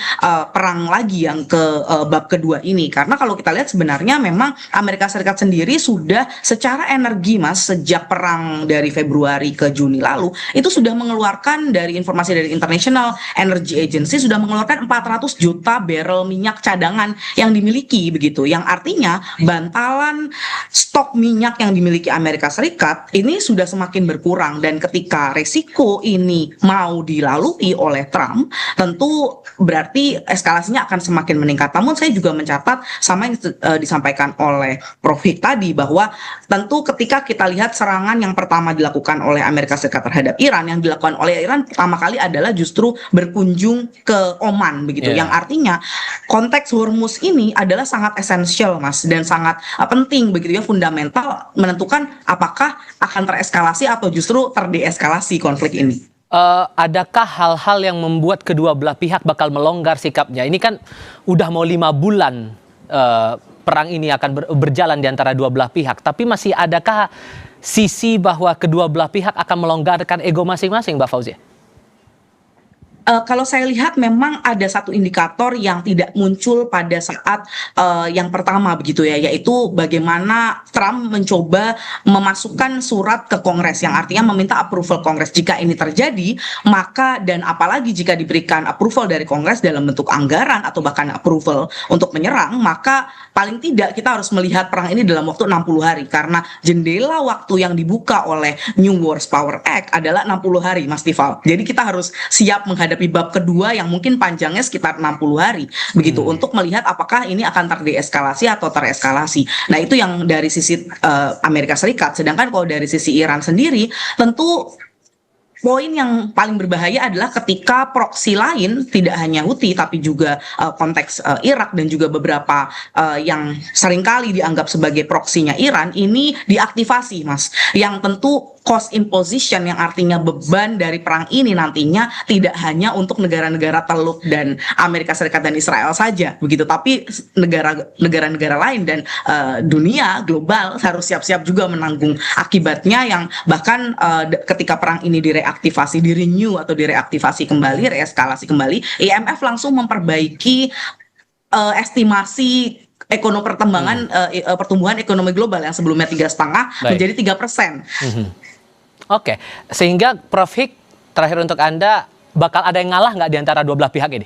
perang lagi yang ke bab kedua ini. Karena kalau kita lihat sebenarnya memang Amerika Serikat sendiri sudah secara energi Mas, sejak perang dari Februari ke Juni lalu itu sudah mengeluarkan, dari informasi dari International Energy Agency, sudah mengeluarkan 400 juta barrel minyak cadangan yang dimiliki begitu, yang artinya bantalan stok minyak yang dimiliki Amerika Serikat ini sudah semakin berkurang. Dan ketika resiko ini mau dilalui oleh Trump, tentu berarti eskalasinya akan semakin meningkat. Namun saya juga mencatat sama yang disampaikan oleh Prof. Hik tadi, bahwa tentu ketika kita lihat serangan yang pertama dilakukan oleh Amerika Serikat terhadap Iran, yang dilakukan oleh Iran pertama kali adalah justru berkunjung ke Oman begitu, yang artinya konteks Hormuz ini adalah sangat esensial Mas, dan sangat penting begitu ya, fundamental menentukan apakah akan tereskalasi atau justru terdeeskalasi konflik ini. Adakah hal-hal yang membuat kedua belah pihak bakal melonggar sikapnya? Ini kan udah mau 5 bulan perang ini akan berjalan di antara dua belah pihak, tapi masih adakah sisi bahwa kedua belah pihak akan melonggarkan ego masing-masing, Mbak Fauzia? Kalau saya lihat memang ada satu indikator yang tidak muncul pada saat yang pertama begitu ya, yaitu bagaimana Trump mencoba memasukkan surat ke Kongres, yang artinya meminta approval Kongres. Jika ini terjadi, maka, dan apalagi jika diberikan approval dari Kongres dalam bentuk anggaran atau bahkan approval untuk menyerang, maka paling tidak kita harus melihat perang ini dalam waktu 60 hari, karena jendela waktu yang dibuka oleh New Wars Power Act adalah 60 hari Mas Tifal. Jadi kita harus siap menghadapi bab kedua yang mungkin panjangnya sekitar 60 hari begitu, untuk melihat apakah ini akan terdeeskalasi atau tereskalasi. Nah, itu yang dari sisi Amerika Serikat. Sedangkan kalau dari sisi Iran sendiri, tentu poin yang paling berbahaya adalah ketika proksi lain, tidak hanya Houthi tapi juga konteks Irak dan juga beberapa yang seringkali dianggap sebagai proksinya Iran ini diaktifasi Mas, yang tentu cost imposition, yang artinya beban dari perang ini nantinya tidak hanya untuk negara-negara Teluk dan Amerika Serikat dan Israel saja begitu, tapi negara-negara lain dan dunia global harus siap-siap juga menanggung akibatnya, yang bahkan ketika perang ini direaktivasi, di-renew atau direaktivasi kembali, reeskalasi kembali, IMF langsung memperbaiki estimasi pertumbuhan ekonomi global yang sebelumnya 3,5 menjadi 3%. Oke, sehingga Prof. Hik, terakhir untuk Anda, bakal ada yang ngalah nggak di antara dua belah pihak ini?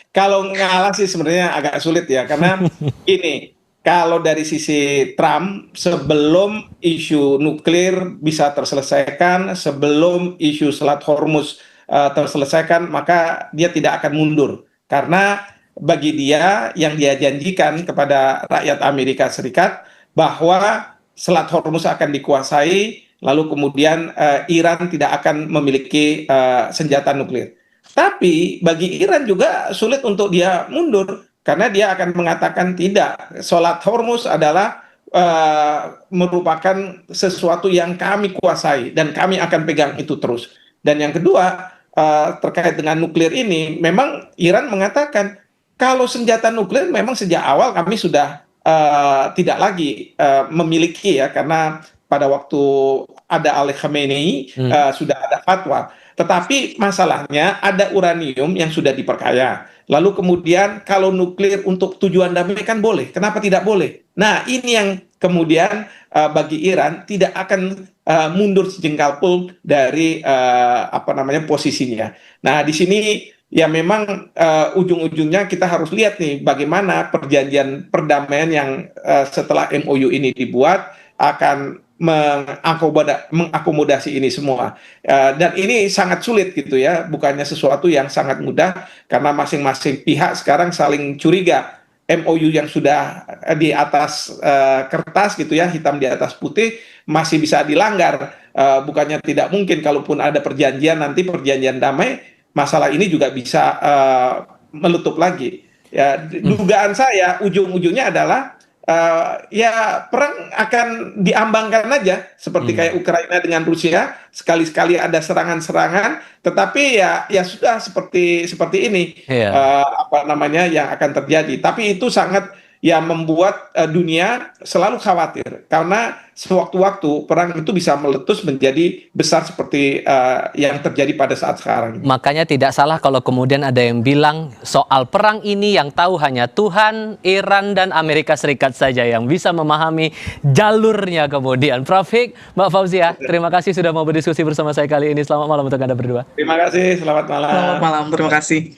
Kalau ngalah sih sebenarnya agak sulit ya, karena ini kalau dari sisi Trump, sebelum isu nuklir bisa terselesaikan, sebelum isu Selat Hormuz terselesaikan, maka dia tidak akan mundur, karena bagi dia yang dia janjikan kepada rakyat Amerika Serikat bahwa Selat Hormuz akan dikuasai, lalu kemudian Iran tidak akan memiliki senjata nuklir. Tapi bagi Iran juga sulit untuk dia mundur, karena dia akan mengatakan tidak, Selat Hormuz adalah merupakan sesuatu yang kami kuasai dan kami akan pegang itu terus. Dan yang kedua, terkait dengan nuklir ini, memang Iran mengatakan kalau senjata nuklir memang sejak awal kami sudah tidak lagi memiliki ya, karena pada waktu ada Ali Khamenei sudah ada fatwa. Tetapi masalahnya ada uranium yang sudah diperkaya. Lalu kemudian kalau nuklir untuk tujuan damai kan boleh, kenapa tidak boleh? Nah, ini yang kemudian bagi Iran tidak akan mundur sejengkal pun dari posisinya. Nah, di sini ya memang ujung-ujungnya kita harus lihat nih bagaimana perjanjian perdamaian yang setelah MOU ini dibuat akan mengakomodasi ini semua. Dan ini sangat sulit gitu ya, bukannya sesuatu yang sangat mudah karena masing-masing pihak sekarang saling curiga. MOU yang sudah di atas kertas gitu ya, hitam di atas putih masih bisa dilanggar. Bukannya tidak mungkin kalaupun ada perjanjian nanti perjanjian damai, masalah ini juga bisa meletup lagi. Ya, dugaan saya ujung-ujungnya adalah ya perang akan diambangkan aja seperti kayak Ukraina dengan Rusia, sekali-sekali ada serangan-serangan, tetapi ya sudah seperti ini yang akan terjadi. Tapi itu sangat ya membuat dunia selalu khawatir karena sewaktu-waktu perang itu bisa meletus menjadi besar seperti yang terjadi pada saat sekarang. Makanya tidak salah kalau kemudian ada yang bilang soal perang ini yang tahu hanya Tuhan, Iran, dan Amerika Serikat saja yang bisa memahami jalurnya kemudian. Prof. Hik, Mbak Fauzia, terima kasih sudah mau berdiskusi bersama saya kali ini. Selamat malam untuk Anda berdua. Terima kasih, selamat malam. Selamat malam, terima kasih.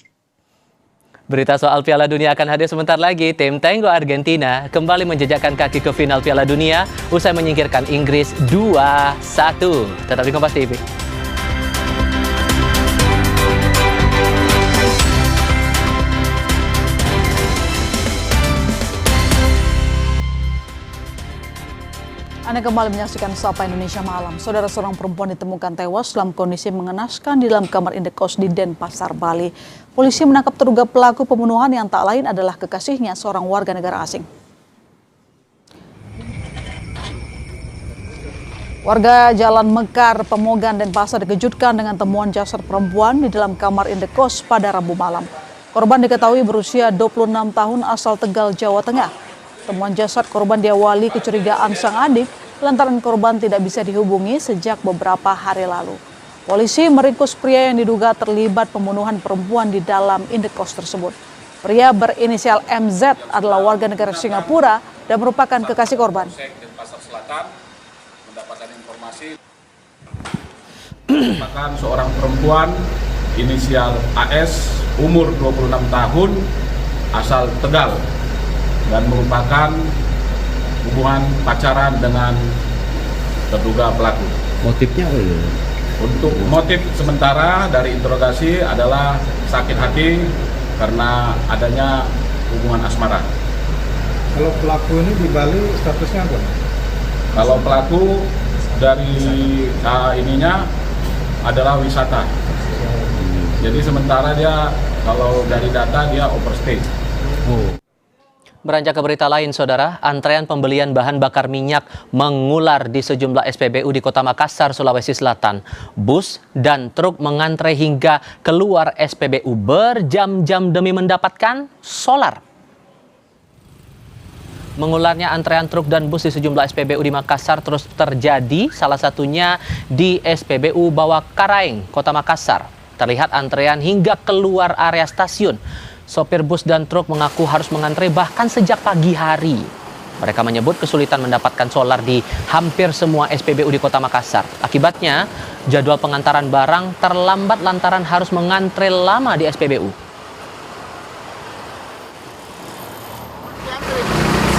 Berita soal Piala Dunia akan hadir sebentar lagi. Tim Tango Argentina kembali menjejakkan kaki ke final Piala Dunia usai menyingkirkan Inggris 2-1. Tetap di Kompas TV. Anda kembali menyaksikan Sapa Indonesia Malam. Saudara, seorang perempuan ditemukan tewas dalam kondisi mengenaskan di dalam kamar indekos di Denpasar, Bali. Polisi menangkap terduga pelaku pembunuhan yang tak lain adalah kekasihnya, seorang warga negara asing. Warga Jalan Mekar, Pemogan, Denpasar dikejutkan dengan temuan jasad perempuan di dalam kamar indekos pada Rabu malam. Korban diketahui berusia 26 tahun asal Tegal, Jawa Tengah. Temuan jasad korban diawali kecurigaan sang adik lantaran korban tidak bisa dihubungi sejak beberapa hari lalu. Polisi meringkus pria yang diduga terlibat pembunuhan perempuan di dalam indekos tersebut. Pria berinisial MZ adalah warga negara Singapura dan merupakan kekasih korban. Denpasar Selatan mendapatkan informasi merupakan seorang perempuan inisial AS umur 26 tahun asal Tegal dan merupakan hubungan pacaran dengan terduga pelaku. Motifnya apa ya? Untuk motif sementara dari interogasi adalah sakit hati karena adanya hubungan asmara. Kalau pelaku ini di Bali statusnya apa? Kalau pelaku dari ininya adalah wisata. Jadi sementara dia kalau dari data dia overstay. Beranjak ke berita lain, Saudara, antrean pembelian bahan bakar minyak mengular di sejumlah SPBU di Kota Makassar, Sulawesi Selatan. Bus dan truk mengantre hingga keluar SPBU berjam-jam demi mendapatkan solar. Mengularnya antrean truk dan bus di sejumlah SPBU di Makassar terus terjadi, salah satunya di SPBU Bawah Karaeng, Kota Makassar. Terlihat antrean hingga keluar area stasiun. Sopir bus dan truk mengaku harus mengantre bahkan sejak pagi hari. Mereka menyebut kesulitan mendapatkan solar di hampir semua SPBU di Kota Makassar. Akibatnya, jadwal pengantaran barang terlambat lantaran harus mengantre lama di SPBU.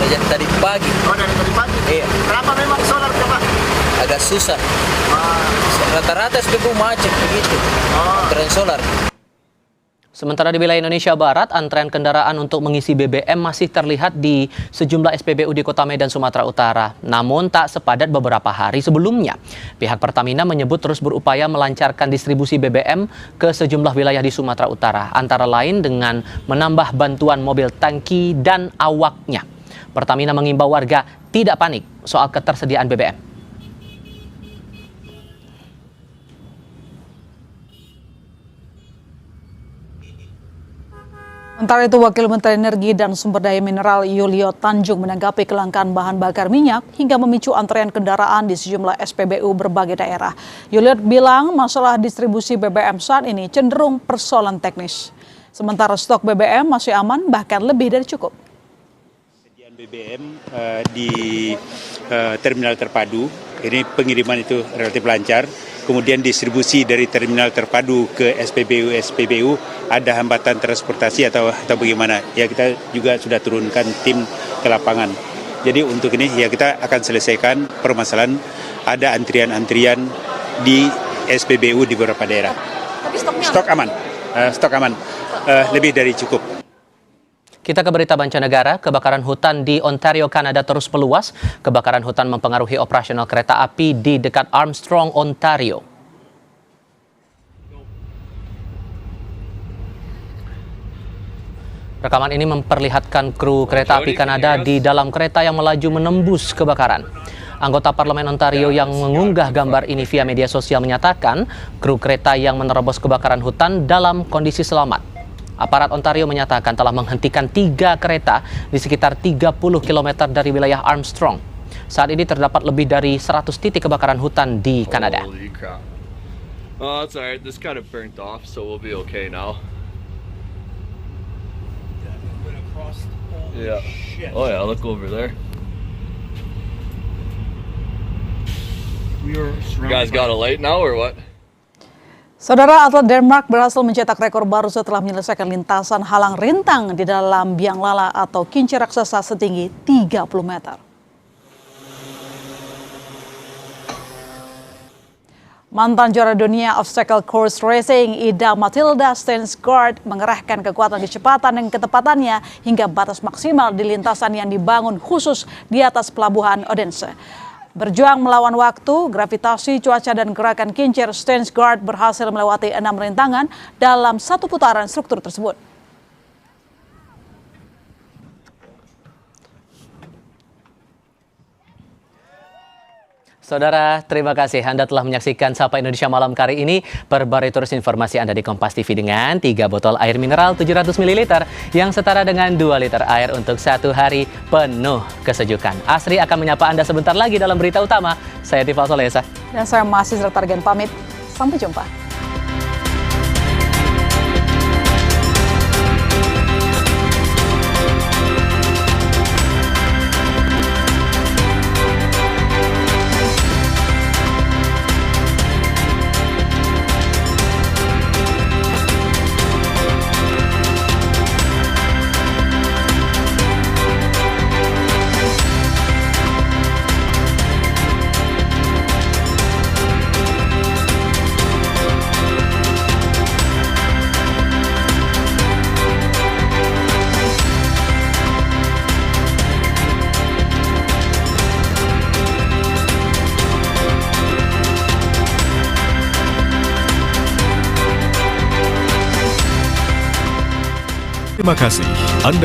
Sejak tadi pagi. Oh, dari tadi pagi? Iya. Kenapa memang solar, Pak? Agak susah. Rata-rata SPBU macet begitu. Antrean solar. Sementara di wilayah Indonesia Barat, antrean kendaraan untuk mengisi BBM masih terlihat di sejumlah SPBU di Kota Medan, Sumatera Utara. Namun tak sepadat beberapa hari sebelumnya. Pihak Pertamina menyebut terus berupaya melancarkan distribusi BBM ke sejumlah wilayah di Sumatera Utara. Antara lain dengan menambah bantuan mobil tangki dan awaknya. Pertamina mengimbau warga tidak panik soal ketersediaan BBM. Sementara itu, Wakil Menteri Energi dan Sumber Daya Mineral Yulio Tanjung menanggapi kelangkaan bahan bakar minyak hingga memicu antrean kendaraan di sejumlah SPBU berbagai daerah. Yulio bilang masalah distribusi BBM saat ini cenderung persoalan teknis. Sementara stok BBM masih aman bahkan lebih dari cukup. BBM di terminal terpadu, ini pengiriman itu relatif lancar. Kemudian distribusi dari terminal terpadu ke SPBU ada hambatan transportasi atau bagaimana? Ya kita juga sudah turunkan tim ke lapangan. Jadi untuk ini ya kita akan selesaikan permasalahan ada antrian-antrian di SPBU di beberapa daerah. Tapi stok aman, lebih dari cukup. Kita ke berita mancanegara, kebakaran hutan di Ontario, Kanada terus meluas. Kebakaran hutan mempengaruhi operasional kereta api di dekat Armstrong, Ontario. Rekaman ini memperlihatkan kru kereta api Kanada di dalam kereta yang melaju menembus kebakaran. Anggota Parlemen Ontario yang mengunggah gambar ini via media sosial menyatakan kru kereta yang menerobos kebakaran hutan dalam kondisi selamat. Aparat Ontario menyatakan telah menghentikan 3 kereta di sekitar 30 km dari wilayah Armstrong. Saat ini terdapat lebih dari 100 titik kebakaran hutan di Kanada. Holy crap. Oh, it's alright. This kind of burnt off, so we'll be okay now. Yeah. Oh yeah, look over there. You guys got a light now or what? Saudara, atlet Denmark berhasil mencetak rekor baru setelah menyelesaikan lintasan halang rintang di dalam biang lala atau kincir raksasa setinggi 30 meter. Mantan juara dunia obstacle course racing Ida Matilda Stensgaard mengerahkan kekuatan kecepatan dan ketepatannya hingga batas maksimal di lintasan yang dibangun khusus di atas pelabuhan Odense. Berjuang melawan waktu, gravitasi, cuaca, dan gerakan kincir, Stensgaard berhasil melewati 6 rintangan dalam 1 putaran struktur tersebut. Saudara, terima kasih Anda telah menyaksikan Sapa Indonesia Malam kali ini. Perbarui terus informasi Anda di Kompas TV dengan 3 botol air mineral 700 ml yang setara dengan 2 liter air untuk 1 hari penuh kesejukan. Asri akan menyapa Anda sebentar lagi dalam berita utama. Saya Tifal Solesa. Dan saya masih Targen pamit. Sampai jumpa. Terima kasih.